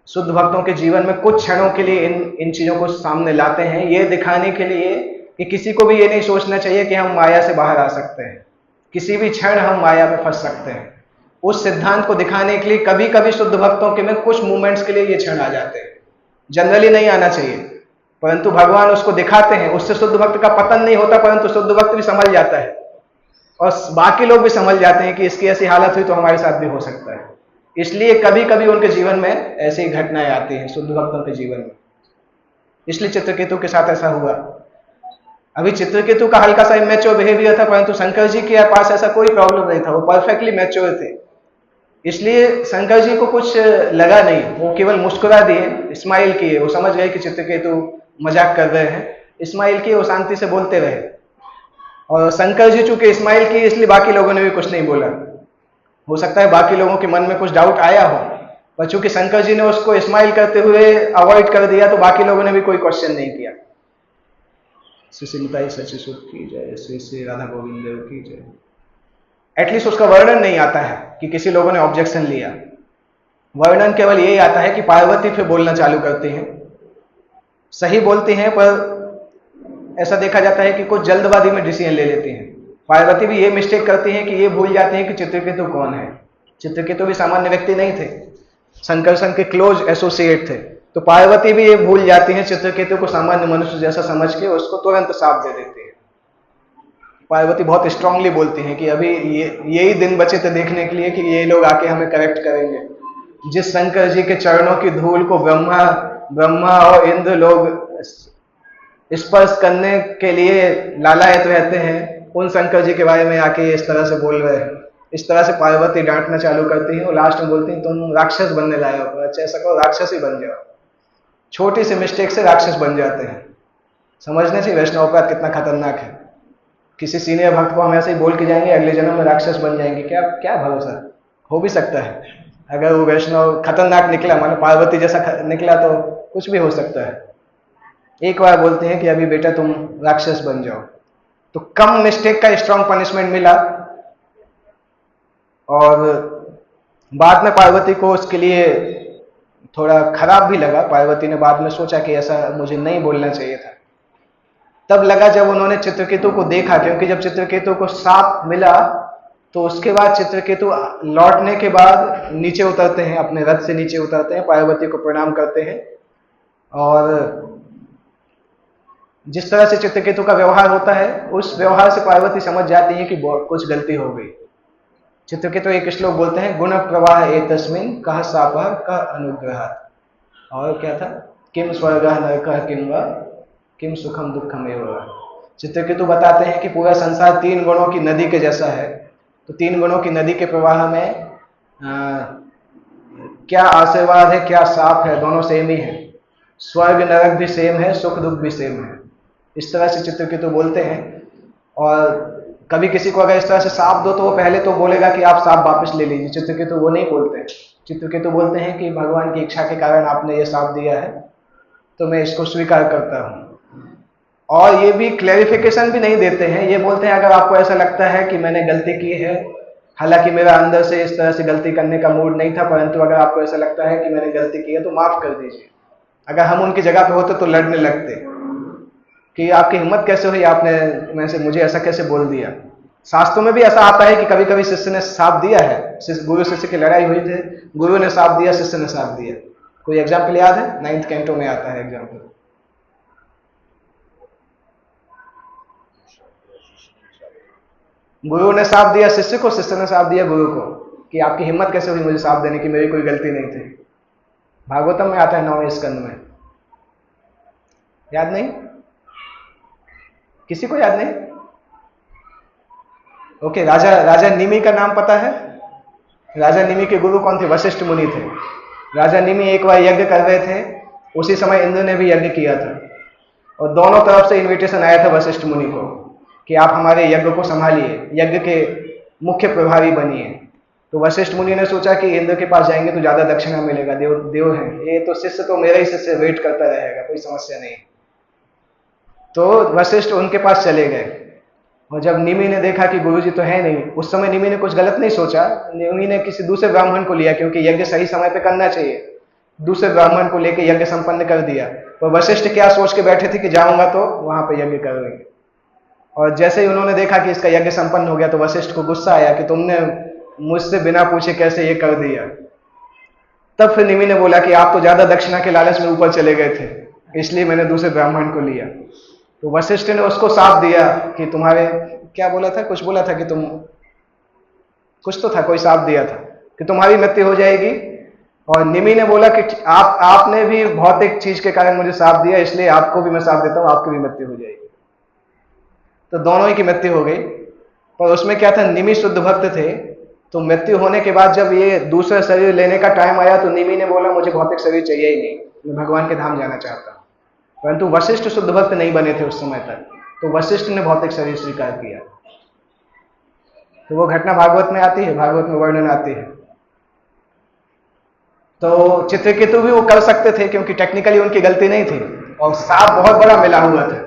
[SPEAKER 1] शुद्ध भक्तों के जीवन में कुछ क्षणों के लिए इन चीजों को सामने लाते हैं, ये दिखाने के लिए कि किसी को भी ये नहीं सोचना चाहिए कि हम माया से बाहर आ सकते हैं, किसी भी क्षण हम माया में फंस सकते हैं। उस सिद्धांत को दिखाने के लिए कभी कभी शुद्ध भक्तों के में कुछ मूवमेंट्स के लिए ये क्षण आ जाते हैं। जनरली नहीं आना चाहिए, परंतु भगवान उसको दिखाते हैं। उससे शुद्ध भक्त का पतन नहीं होता, परंतु शुद्ध भक्त भी समझ जाता है और बाकी लोग भी समझ जाते हैं कि इसकी ऐसी हालत हुई तो हमारे साथ भी हो सकता है। इसलिए कभी कभी उनके जीवन में ऐसी घटनाएं आती हैं शुद्ध भक्तों के जीवन में। इसलिए चित्रकेतु के साथ ऐसा हुआ। अभी चित्रकेतु का हल्का सा इमेच्योर बिहेवियर था, परंतु शंकर जी के पास ऐसा कोई प्रॉब्लम नहीं था, वो परफेक्टली मैच्योर थे। इसलिए शंकर जी को कुछ लगा नहीं, वो केवल मुस्कुरा दिए, स्माइल किए। वो समझ गए कि चित्रकेतु मजाक कर रहे हैं, स्माइल किए, वो शांति से बोलते रहे। और शंकर जी चूंकि स्माइल किए इसलिए बाकी लोगों ने भी कुछ नहीं बोला। हो सकता है बाकी लोगों के मन में कुछ डाउट आया हो, पर चूंकि शंकर जी ने उसको स्माइल करते हुए अवॉइड कर दिया तो बाकी लोगों ने भी कोई क्वेश्चन नहीं किया। श्री सिमताई सच्ची सुख की जय, श्री श्री राधा गोविंद देव की जय। एटलीस्ट उसका वर्णन नहीं आता है कि किसी लोगों ने ऑब्जेक्शन लिया। वर्णन केवल यही आता है कि पार्वती फिर बोलना चालू करती हैं, सही बोलती हैं, पर ऐसा देखा जाता है कि कुछ जल्दबाजी में डिसीजन ले लेती हैं। पार्वती भी ये मिस्टेक करती हैं कि ये भूल जाती हैं कि चित्रकेतु कौन है। चित्रकेतु भी सामान्य व्यक्ति नहीं थे, संकर्षण के क्लोज एसोसिएट थे। तो पार्वती भी ये भूल जाती हैं, चित्रकेतु को सामान्य मनुष्य जैसा समझ के उसको तुरंत साफ दे देती है। पार्वती बहुत स्ट्रांगली बोलती हैं कि अभी यही दिन बचे थे देखने के लिए कि ये लोग आके हमें करेक्ट करेंगे। जिस शंकर जी के चरणों की धूल को ब्रह्मा और इंद्र लोग स्पर्श करने के लिए लालायत रहते हैं, उन शंकर जी के बारे में आके इस तरह से बोल रहे हैं। इस तरह से पार्वती डांटना चालू करती हैं और लास्ट में बोलती हैं तुम राक्षस बनने लाए हो। अच्छा ऐसा करो, राक्षस ही बन जाओ। छोटी सी मिस्टेक से राक्षस बन जाते हैं। समझने से वैष्णव अपराध कितना खतरनाक है। किसी सीनियर भक्त को हम ऐसे ही बोल के जाएंगे अगले जन्म में राक्षस बन जाएंगे, क्या भरोसा? हो भी सकता है। अगर वो वैष्णव खतरनाक निकला, मानो पार्वती जैसा निकला, तो कुछ भी हो सकता है। एक बार बोलते हैं कि अभी बेटा तुम राक्षस बन जाओ, तो कम मिस्टेक का स्ट्रॉन्ग पनिशमेंट मिला। और बाद में पार्वती को उसके लिए थोड़ा खराब भी लगा। पार्वती ने बाद में सोचा कि ऐसा मुझे नहीं बोलना चाहिए था। तब लगा जब उन्होंने चित्रकेतु को देखा, क्योंकि जब चित्रकेतु को साप मिला तो उसके बाद चित्रकेतु लौटने के बाद नीचे उतरते हैं, अपने रथ से नीचे उतरते हैं, पार्वती को प्रणाम करते हैं। और जिस तरह से चित्रकेतु का व्यवहार होता है, उस व्यवहार से पार्वती समझ जाती है कि कुछ गलती हो गई। चित्रकेतु एक श्लोक बोलते हैं, गुण प्रवाह एतस्मिन् कः शापः कः अनुग्रह। और क्या था, किम स्वर्गः नरकः किम वा किम सुखम दुखम एवं। चित्रकेतु बताते हैं कि पूरा संसार 3 गुणों की नदी के जैसा है। तो 3 गुणों की नदी के प्रवाह में क्या आशीर्वाद है क्या शाप है, दोनों सेम ही है। स्वर्ग नरक भी सेम है, सुख दुख भी सेम है। इस तरह से चित्रकेतु बोलते हैं। और कभी किसी को अगर इस तरह से शाप दो तो वो पहले तो बोलेगा कि आप शाप वापस ले लीजिए। चित्रकेतु वो नहीं बोलते। चित्रकेतु बोलते हैं कि भगवान की इच्छा के कारण आपने ये शाप दिया है, तो मैं इसको स्वीकार करता हूँ। और ये भी क्लैरिफिकेशन भी नहीं देते हैं। ये बोलते हैं अगर आपको ऐसा लगता है कि मैंने गलती की है, हालांकि मेरा अंदर से इस तरह से गलती करने का मूड नहीं था, परंतु अगर आपको ऐसा लगता है कि मैंने गलती की है तो माफ कर दीजिए। अगर हम उनकी जगह पे होते तो लड़ने लगते कि आपकी हिम्मत कैसे हुई, आपने मैं से मुझे ऐसा कैसे बोल दिया। शास्त्रों में भी ऐसा आता है कि कभी कभी शिष्य ने शाप दिया है, गुरु शिष्य की लड़ाई हुई थी, गुरु ने शाप दिया, शिष्य ने शाप दिया। कोई एग्जाम्पल याद है? 9th कैंटो में आता है एग्जाम्पल। गुरु ने शाप दिया शिष्य को, शिष्य ने शाप दिया गुरु को कि आपकी हिम्मत कैसे हुई मुझे शाप देने की, मेरी कोई गलती नहीं थी। भागवतम में आता है 9वें स्कंद में। याद नहीं? किसी को याद नहीं? ओके, राजा निमि का नाम पता है? राजा निमि के गुरु कौन थे? वशिष्ठ मुनि थे। राजा निमि एक बार यज्ञ कर रहे थे, उसी समय इंद्र ने भी यज्ञ किया था, और दोनों तरफ से इनविटेशन आया था वशिष्ठ मुनि को कि आप हमारे यज्ञ को संभालिए, यज्ञ के मुख्य प्रभारी बनिए। तो वशिष्ठ मुनि ने सोचा कि इंद्र के पास जाएंगे तो ज्यादा दक्षिणा मिलेगा, देव है ये, तो शिष्य तो मेरा ही शिष्य वेट करता रहेगा, कोई समस्या नहीं। तो वशिष्ठ उनके पास चले गए। और जब निमि ने देखा कि गुरुजी तो है नहीं, उस समय निमि ने कुछ गलत नहीं सोचा, निमि ने किसी दूसरे ब्राह्मण को लिया, क्योंकि यज्ञ सही समय पे करना चाहिए। दूसरे ब्राह्मण को लेकर यज्ञ संपन्न कर दिया। और वशिष्ठ क्या सोच के बैठे थे कि जाऊंगा तो वहां पे यज्ञ करेंगे। और जैसे ही उन्होंने देखा कि इसका यज्ञ संपन्न हो गया तो वशिष्ठ को गुस्सा आया कि तुमने मुझसे बिना पूछे कैसे ये कर दिया। तब फिर निमि ने बोला कि आप तो ज्यादा दक्षिणा के लालच में ऊपर चले गए थे, इसलिए मैंने दूसरे ब्राह्मण को लिया। तो वशिष्ठ ने उसको साथ दिया कि तुम्हारे, क्या बोला था, कुछ बोला था कि तुम, कुछ तो था, कोई साथ दिया था कि तुम्हारी मृत्यु हो जाएगी। और निमि ने बोला कि आपने भी भौतिक चीज के कारण मुझे साथ दिया, इसलिए आपको भी मैं साथ देता हूं, आपकी भी मृत्यु हो जाएगी। तो दोनों ही की मृत्यु हो गई। पर उसमें क्या था, निमि शुद्ध भक्त थे, तो मृत्यु होने के बाद जब ये दूसरा शरीर लेने का टाइम आया तो निमि ने बोला मुझे भौतिक शरीर चाहिए ही नहीं, मैं भगवान के धाम जाना चाहता हूं। परंतु वशिष्ठ शुद्ध भक्त नहीं बने थे उस समय तक, तो वशिष्ठ ने भौतिक शरीर स्वीकार किया। तो वो घटना भागवत में आती है, भागवत में वर्णन आती है। तो चित्रकेतु भी वो कर सकते थे क्योंकि टेक्निकली उनकी गलती नहीं थी, और साप बहुत बड़ा मिला हुआ था,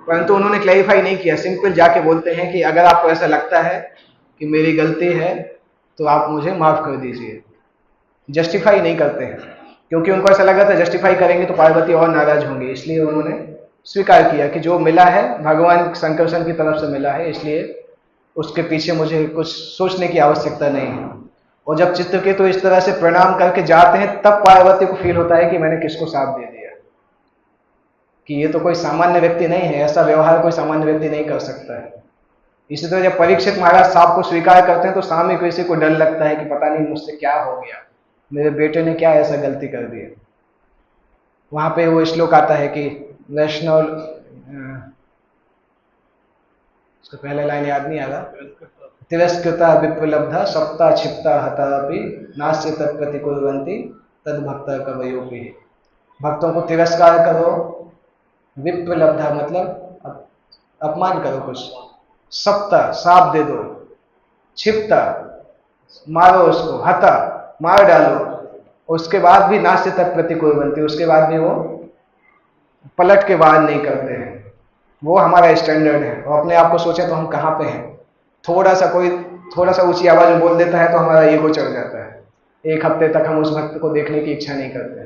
[SPEAKER 1] परंतु उन्होंने क्लैरिफाई नहीं किया। सिंपल जाके बोलते हैं कि अगर आपको ऐसा लगता है कि मेरी गलती है तो आप मुझे माफ कर दीजिए। जस्टिफाई नहीं करते हैं, क्योंकि उनको ऐसा लगा था जस्टिफाई करेंगे तो पार्वती और नाराज होंगी, इसलिए उन्होंने स्वीकार किया कि जो मिला है भगवान शंकरसन की तरफ से मिला है, इसलिए उसके पीछे मुझे कुछ सोचने की आवश्यकता नहीं है। और जब चित्रकेतु इस तरह से प्रणाम करके जाते हैं तब पार्वती को फील होता है कि मैंने किसको साथ दे दिया, कि ये तो कोई सामान्य व्यक्ति नहीं है, ऐसा व्यवहार कोई सामान्य व्यक्ति नहीं कर सकता है। इसी तरह जब परीक्षित महाराज साप को स्वीकार करते हैं तो सामने किसी को डर लगता है कि पता नहीं मुझसे क्या हो गया, मेरे बेटे ने क्या ऐसा गलती कर दी। वहां पे वो श्लोक आता है कि वैष्णव, उसका पहला लाइन याद नहीं आ रहा, तिरस्कृता विप्रलब्धा सप्ता क्षिप्ता हता अपि नास्य तत्प्रतिकुर्वन्ति तद भक्त कवयोपि। भक्तों को तिरस्कार करो, विप्रलब्धा मतलब अपमान करो कुछ, सप्ता साप दे दो, क्षिप्ता मारो उसको, हता मार डालो, उसके बाद भी नास्य तत्प्रतिकुर्वन्ति, उसके बाद भी वो पलट के वार नहीं करते हैं। वो हमारा स्टैंडर्ड है। और अपने आप को सोचें तो हम कहाँ पे हैं। कोई थोड़ा सा ऊंची आवाज में बोल देता है तो हमारा ईगो चढ़ जाता है। एक हफ्ते तक हम उस भक्त को देखने की इच्छा नहीं करते।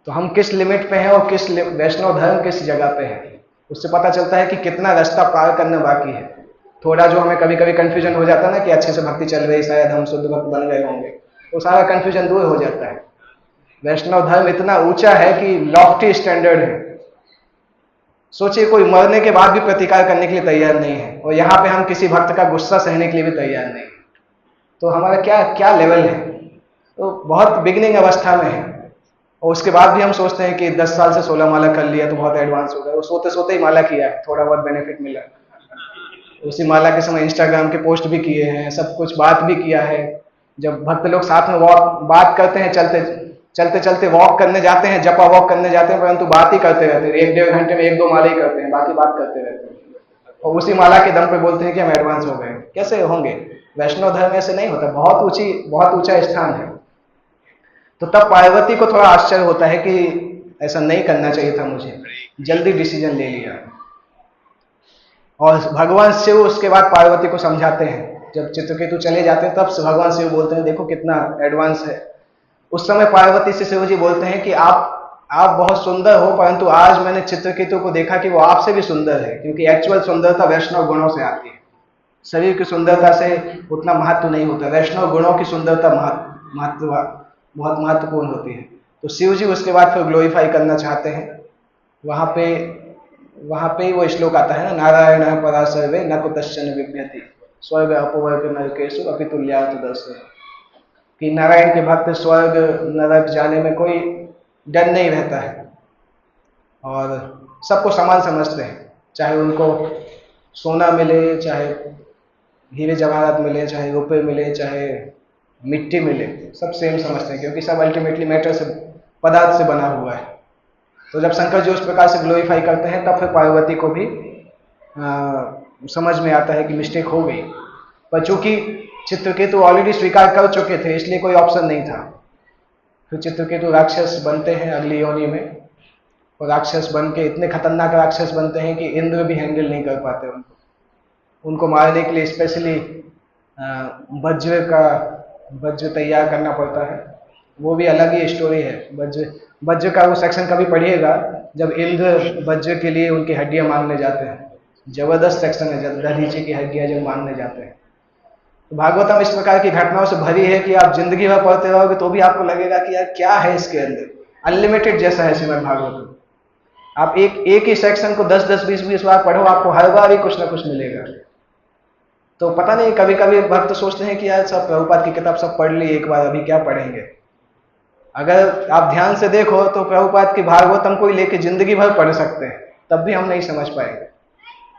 [SPEAKER 1] तो हम किस लिमिट पे हैं और वैष्णव धर्म किस जगह पे है, उससे पता चलता है कि कितना रास्ता पार करना बाकी है। थोड़ा जो हमें कभी कभी कंफ्यूजन हो जाता है ना कि अच्छे से भक्ति चल रही, शायद हम शुद्ध भक्त बन गए होंगे, तो सारा कंफ्यूजन दूर हो जाता है। वैष्णव धर्म इतना ऊंचा है कि लॉफ्टी स्टैंडर्ड है। सोचिए, कोई मरने के बाद भी प्रतिकार करने के लिए तैयार नहीं है, और यहाँ पे हम किसी भक्त का गुस्सा सहने के लिए भी तैयार नहीं है। तो हमारा क्या क्या लेवल है। तो बहुत बिगिनिंग अवस्था में है, और उसके बाद भी हम सोचते हैं कि 10 साल से 16 माला कर लिया तो बहुत एडवांस हो गया। वो सोते सोते ही माला किया है, थोड़ा बहुत बेनिफिट मिला। उसी माला के समय इंस्टाग्राम के पोस्ट भी किए हैं, सब कुछ बात भी किया है। जब भक्त लोग साथ में बात करते हैं, चलते चलते वॉक करने जाते हैं, जपा वॉक करने जाते हैं, परंतु बात ही करते रहते हैं। 1-1.5 घंटे में 1-2 माला ही करते हैं, बाकी बात करते रहते हैं, और उसी माला के दम पे बोलते हैं कि हम एडवांस हो गए। कैसे होंगे? वैष्णव धर्म ऐसे नहीं होता। बहुत ऊंचा स्थान है। तो तब पार्वती को थोड़ा आश्चर्य होता है कि ऐसा नहीं करना चाहिए था, मुझे जल्दी डिसीजन ले लिया। और भगवान शिव उसके बाद पार्वती को समझाते हैं। जब चित्रकेतु चले जाते हैं तब भगवान शिव बोलते हैं, देखो कितना एडवांस है। उस समय पार्वती से शिव जी बोलते हैं कि आप बहुत सुंदर हो, परंतु आज मैंने चित्रकेतु को देखा कि वो आपसे भी सुंदर है, क्योंकि एक्चुअल सुंदरता वैष्णव गुणों से आती है। शरीर की सुंदरता से उतना महत्व नहीं होता। वैष्णव गुणों की सुंदरता बहुत महत्वपूर्ण होती है। तो शिव जी उसके बाद फिर ग्लोरीफाई करना चाहते हैं। वहां पे ही वो श्लोक आता है ना, नारायण परा सर्वे न कुतश्चन विघ्नति स्वर्ग अपवर्ग नरकेषु अपि तुल्यात् दर्शय, कि नारायण के भक्त स्वर्ग नरक जाने में कोई डर नहीं रहता है, और सबको समान समझते हैं। चाहे उनको सोना मिले, चाहे हीरे जवाहरात मिले, चाहे रुपए मिले, चाहे मिट्टी मिले, सब सेम समझते हैं, क्योंकि सब अल्टीमेटली मैटर से, पदार्थ से बना हुआ है। तो जब शंकर जी उस प्रकार से ग्लोरीफाई करते हैं, तब फिर पार्वती को भी समझ में आता है कि मिस्टेक हो गई। पर चूंकि चित्रकेतु ऑलरेडी स्वीकार कर चुके थे, इसलिए कोई ऑप्शन नहीं था। फिर चित्रकेतु राक्षस बनते हैं अगली योनि में, और राक्षस बन के इतने खतरनाक राक्षस बनते हैं कि इंद्र भी हैंडल नहीं कर पाते उनको मारने के लिए स्पेशली वज्र तैयार करना पड़ता है। वो भी अलग ही स्टोरी है। वज्र का वो सेक्शन कभी पढ़िएगा जब इंद्र वज्र के लिए उनकी हड्डियां मांगने जाते हैं। जबरदस्त सेक्शन है, जब दधीची की हड्डियां जब मांगने जाते हैं। तो भागवतम इस प्रकार की घटनाओं से भरी है कि आप जिंदगी भर पढ़ते रहोगे तो भी आपको लगेगा कि यार क्या है इसके अंदर। अनलिमिटेड जैसा है श्रीमद् भागवतम। आप एक ही सेक्शन को 10-10, 20-20 बार पढ़ो, आपको हर बार ही कुछ ना कुछ मिलेगा। तो पता नहीं, कभी कभी भक्त सोचते हैं कि यार सब प्रभुपाद की किताब सब पढ़ ली एक बार, अभी क्या पढ़ेंगे। अगर आप ध्यान से देखो तो प्रभुपाद की भागवतम को ही लेके जिंदगी भर पढ़ सकते हैं, तब भी हम नहीं समझ पाएंगे।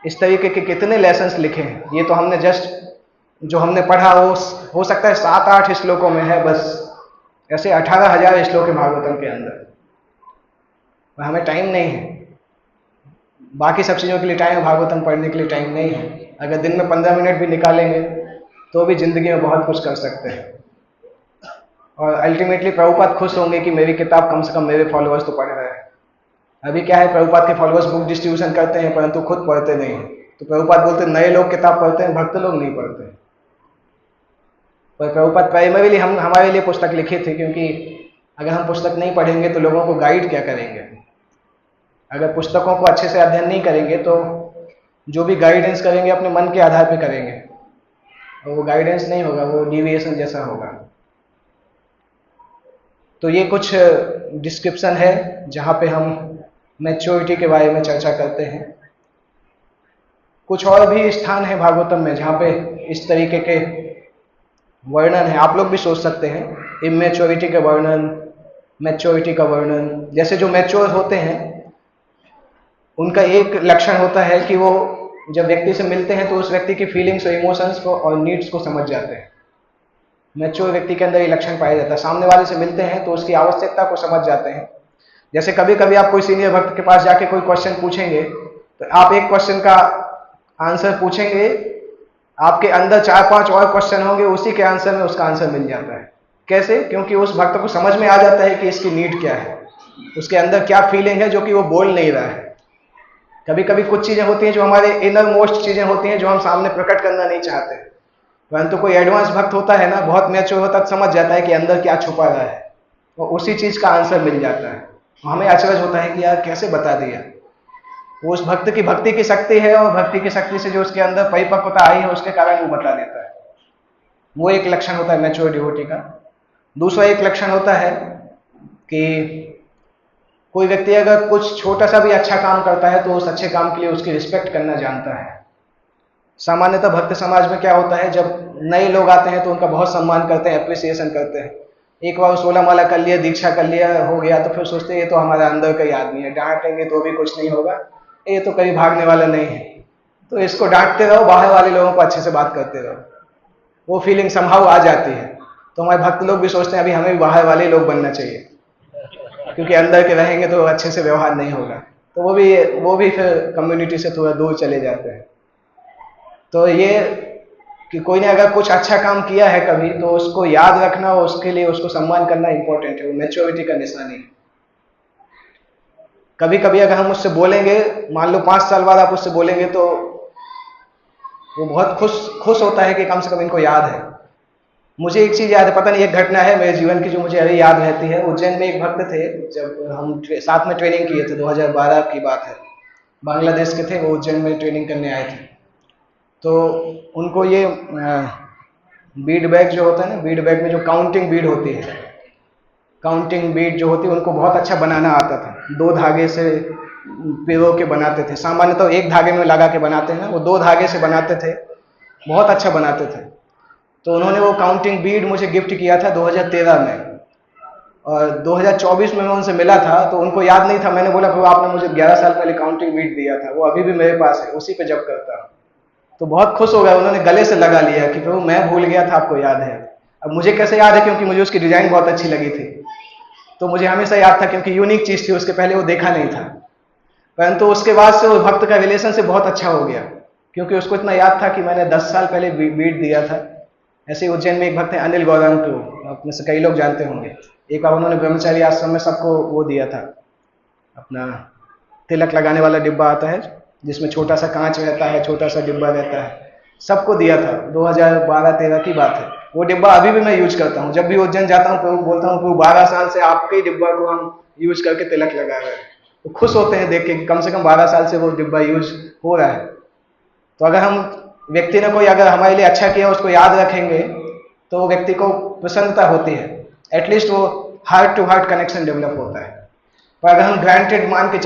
[SPEAKER 1] इस तरीके के कितने लेसन्स लिखे हैं। ये तो हमने जस्ट जो हमने पढ़ा हो सकता है 7-8 श्लोकों में है बस। ऐसे 18,000 श्लोक है भागवतम के अंदर, और हमें टाइम नहीं है। बाकी सब चीज़ों के लिए टाइम है, भागवतम पढ़ने के लिए टाइम नहीं है। अगर दिन में 15 मिनट भी निकालेंगे तो भी जिंदगी में बहुत कुछ कर सकते हैं। और अल्टीमेटली प्रभुपाद खुश होंगे कि मेरी किताब कम से कम मेरे फॉलोअर्स तो पढ़ रहे हैं। अभी क्या है, प्रभुपाद के फॉलोअर्स बुक डिस्ट्रीब्यूशन करते हैं परंतु खुद पढ़ते नहीं हैं। तो प्रभुपाद बोलते हैं नए लोग किताब पढ़ते हैं, भक्त लोग नहीं पढ़ते। पर प्रभुपाद प्राइमरीली हमारे लिए पुस्तक लिखे थे, क्योंकि अगर हम पुस्तक नहीं पढ़ेंगे तो लोगों को गाइड क्या करेंगे। अगर पुस्तकों को अच्छे से अध्ययन नहीं करेंगे तो जो भी गाइडेंस करेंगे अपने मन के आधार पर करेंगे, और वो गाइडेंस नहीं होगा, वो डिविएशन जैसा होगा। तो ये कुछ डिस्क्रिप्शन है जहाँ पे हम मैच्योरिटी के बारे में चर्चा करते हैं। कुछ और भी स्थान है भागवतम में जहाँ पे इस तरीके के वर्णन है। आप लोग भी सोच सकते हैं इमेच्योरिटी का वर्णन, मैच्योरिटी का वर्णन। जैसे जो मैच्योर होते हैं उनका एक लक्षण होता है कि वो जब व्यक्ति से मिलते हैं तो उस व्यक्ति की फीलिंग्स और इमोशंस को और नीड्स को समझ जाते हैं। मैच्योर व्यक्ति के अंदर ये लक्षण पाया जाता है। सामने वाले से मिलते हैं तो उसकी आवश्यकता को समझ जाते हैं। जैसे कभी कभी आप कोई सीनियर भक्त के पास जाके कोई क्वेश्चन पूछेंगे तो आप एक क्वेश्चन का आंसर पूछेंगे, आपके अंदर 4-5 और क्वेश्चन होंगे, उसी के आंसर में उसका आंसर मिल जाता है। कैसे? क्योंकि उस भक्त को समझ में आ जाता है कि इसकी नीड क्या है। उसके अंदर क्या फीलिंग है जो कि वो बोल नहीं रहा है। कभी कभी कुछ चीज़ें होती हैं जो हमारे इनर मोस्ट चीज़ें होती हैं जो हम सामने प्रकट करना नहीं चाहते, परंतु कोई एडवांस भक्त होता है ना, बहुत मैच्योर होता है, समझ जाता है कि अंदर क्या छुपा रहा है, और उसी चीज़ का आंसर मिल जाता है। हमें अचरज होता है कि यार कैसे बता दिया। वो उस भक्त की भक्ति की शक्ति है, और भक्ति की शक्ति से जो उसके अंदर परिपक्वता आई है उसके कारण वो बता देता है। वो एक लक्षण होता है मैच्योर डिवोटी का। दूसरा एक लक्षण होता है कि कोई व्यक्ति अगर कुछ छोटा सा भी अच्छा काम करता है तो उस अच्छे काम के लिए उसकी रिस्पेक्ट करना जानता है। सामान्यतः भक्त समाज में क्या होता है, जब नए लोग आते हैं तो उनका बहुत सम्मान करते हैं, अप्रिसिएशन करते हैं। एक बार 16 माला कर लिया, दीक्षा कर लिया, हो गया, तो फिर सोचते हैं ये तो हमारा अंदर का ही आदमी है, डांटेंगे तो भी कुछ नहीं होगा, ये तो कभी भागने वाला नहीं है, तो इसको डांटते रहो, बाहर वाले लोगों को अच्छे से बात करते रहो। वो फीलिंग समहाउ आ जाती है। तो हमारे भक्त लोग भी सोचते हैं अभी हमें भी बाहर वाले लोग बनना चाहिए, क्योंकि अंदर के रहेंगे तो अच्छे से व्यवहार नहीं होगा। तो वो भी फिर कम्युनिटी से थोड़ा दूर चले जाते हैं। तो ये कि कोई ने अगर कुछ अच्छा काम किया है कभी, तो उसको याद रखना और उसके लिए उसको सम्मान करना इंपॉर्टेंट है। वो मैच्योरिटी का निशानी है। कभी कभी अगर हम उससे बोलेंगे, मान लो 5 साल बाद आप उससे बोलेंगे, तो वो बहुत खुश होता है कि कम से कम इनको याद है। मुझे एक चीज़ याद है, पता नहीं, एक घटना है मेरे जीवन की जो मुझे अभी याद रहती है। उज्जैन में एक भक्त थे, जब हम साथ में ट्रेनिंग किए थे, 2012 की बात है। बांग्लादेश के थे वो, उज्जैन में ट्रेनिंग करने आए थे। तो उनको ये बीड बैग जो होता है ना, बीड बैग में जो काउंटिंग बीड होती है, काउंटिंग बीड जो होती है उनको बहुत अच्छा बनाना आता था। 2 धागे से पिरो के बनाते थे। सामान्यतः तो 1 धागे में लगा के बनाते हैं, वो 2 धागे से बनाते थे, बहुत अच्छा बनाते थे। तो उन्होंने वो काउंटिंग बीड मुझे गिफ्ट किया था 2013 में, और 2024 में मैं उनसे मिला था तो उनको याद नहीं था। मैंने बोला प्रभु आपने मुझे 11 साल पहले काउंटिंग बीड दिया था, वो अभी भी मेरे पास है, उसी पे जप करता हूँ। तो बहुत खुश हो गया, उन्होंने गले से लगा लिया कि प्रभु मैं भूल गया था, आपको याद है। अब मुझे कैसे याद है, क्योंकि मुझे उसकी डिजाइन बहुत अच्छी लगी थी। तो मुझे हमेशा याद था, क्योंकि यूनिक चीज थी, उसके पहले वो देखा नहीं था। परंतु उसके बाद से वो भक्त का रिलेशन से बहुत अच्छा हो गया, क्योंकि उसको इतना याद था कि मैंने 10 साल पहले बीट दिया था। ऐसे ही उज्जैन में एक भक्त है अनिल गौरंटू, आप में से कई लोग जानते होंगे। एक बार उन्होंने ब्रह्मचारी आश्रम में सबको वो दिया था, अपना तिलक लगाने वाला डिब्बा आता है जिसमें छोटा सा कांच रहता है, छोटा सा डिब्बा रहता है, सबको दिया था। 2012-13 की बात है। वो डिब्बा अभी भी मैं यूज करता हूँ। जब भी उज्जैन जाता हूँ तो बोलता हूँ कि 12 साल से आपके ही डिब्बा को हम यूज करके तिलक लगा रहे हैं। तो खुश होते हैं देख के कि कम से कम 12 साल से वो डिब्बा यूज हो रहा है। तो अगर हम व्यक्ति ने कोई अगर हमारे लिए अच्छा किया उसको याद रखेंगे तो वो व्यक्ति को प्रसन्नता होती है, एटलीस्ट वो heart to heart connection develop होता है। पर अगर हम ग्रांटेड मान के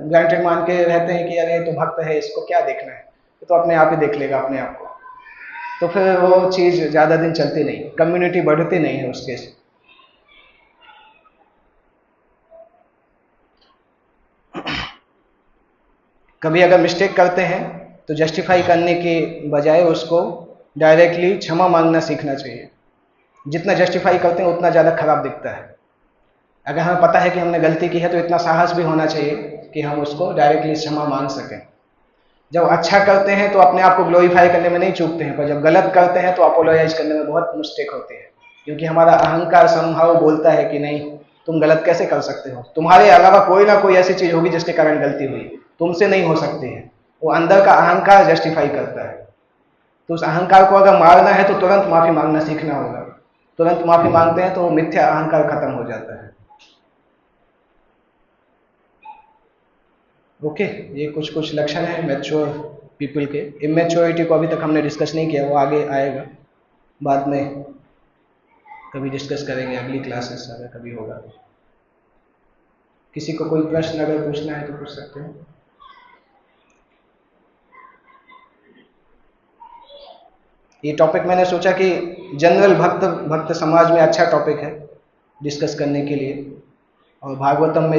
[SPEAKER 1] ग्रांटेड मान के रहते हैं कि अरे तो भक्त है, इसको क्या देखना है, तो अपने आप ही देख लेगा अपने आप को, तो फिर वो चीज ज्यादा दिन चलती नहीं, कम्युनिटी बढ़ती नहीं है उसके। कभी अगर मिस्टेक करते हैं तो जस्टिफाई करने के बजाय उसको डायरेक्टली क्षमा मांगना सीखना चाहिए। जितना जस्टिफाई करते हैं उतना ज़्यादा खराब दिखता है। अगर हमें पता है कि हमने गलती की है तो इतना साहस भी होना चाहिए कि हम उसको डायरेक्टली क्षमा मांग सकें। जब अच्छा करते हैं तो अपने आप को ग्लोरीफाई करने में नहीं चूकते हैं, पर जब गलत करते हैं तो अपोलोजाइज करने में बहुत मिस्टेक होती है, क्योंकि हमारा अहंकार समभाव बोलता है कि नहीं, तुम गलत कैसे कर सकते हो, तुम्हारे अलावा कोई ना कोई ऐसी चीज होगी जिसके कारण गलती हुई, तुमसे नहीं हो सकती है। वो अंदर का अहंकार जस्टिफाई करता है। तो उस अहंकार को अगर मारना है तो तुरंत माफी मांगना सीखना होगा। तुरंत माफी मांगते हैं तो वो मिथ्या अहंकार खत्म हो जाता है। ओके, ये कुछ कुछ लक्षण है मैच्योर पीपल के। इमेच्योरिटी को अभी तक हमने डिस्कस नहीं किया, वो आगे आएगा, बाद में कभी डिस्कस करेंगे, अगली क्लासेस अगर कभी होगा तो। किसी को कोई प्रश्न अगर पूछना है तो पूछ सकते हैं। ये टॉपिक मैंने सोचा कि जनरल भक्त समाज में अच्छा टॉपिक है डिस्कस करने के लिए, और भागवतम में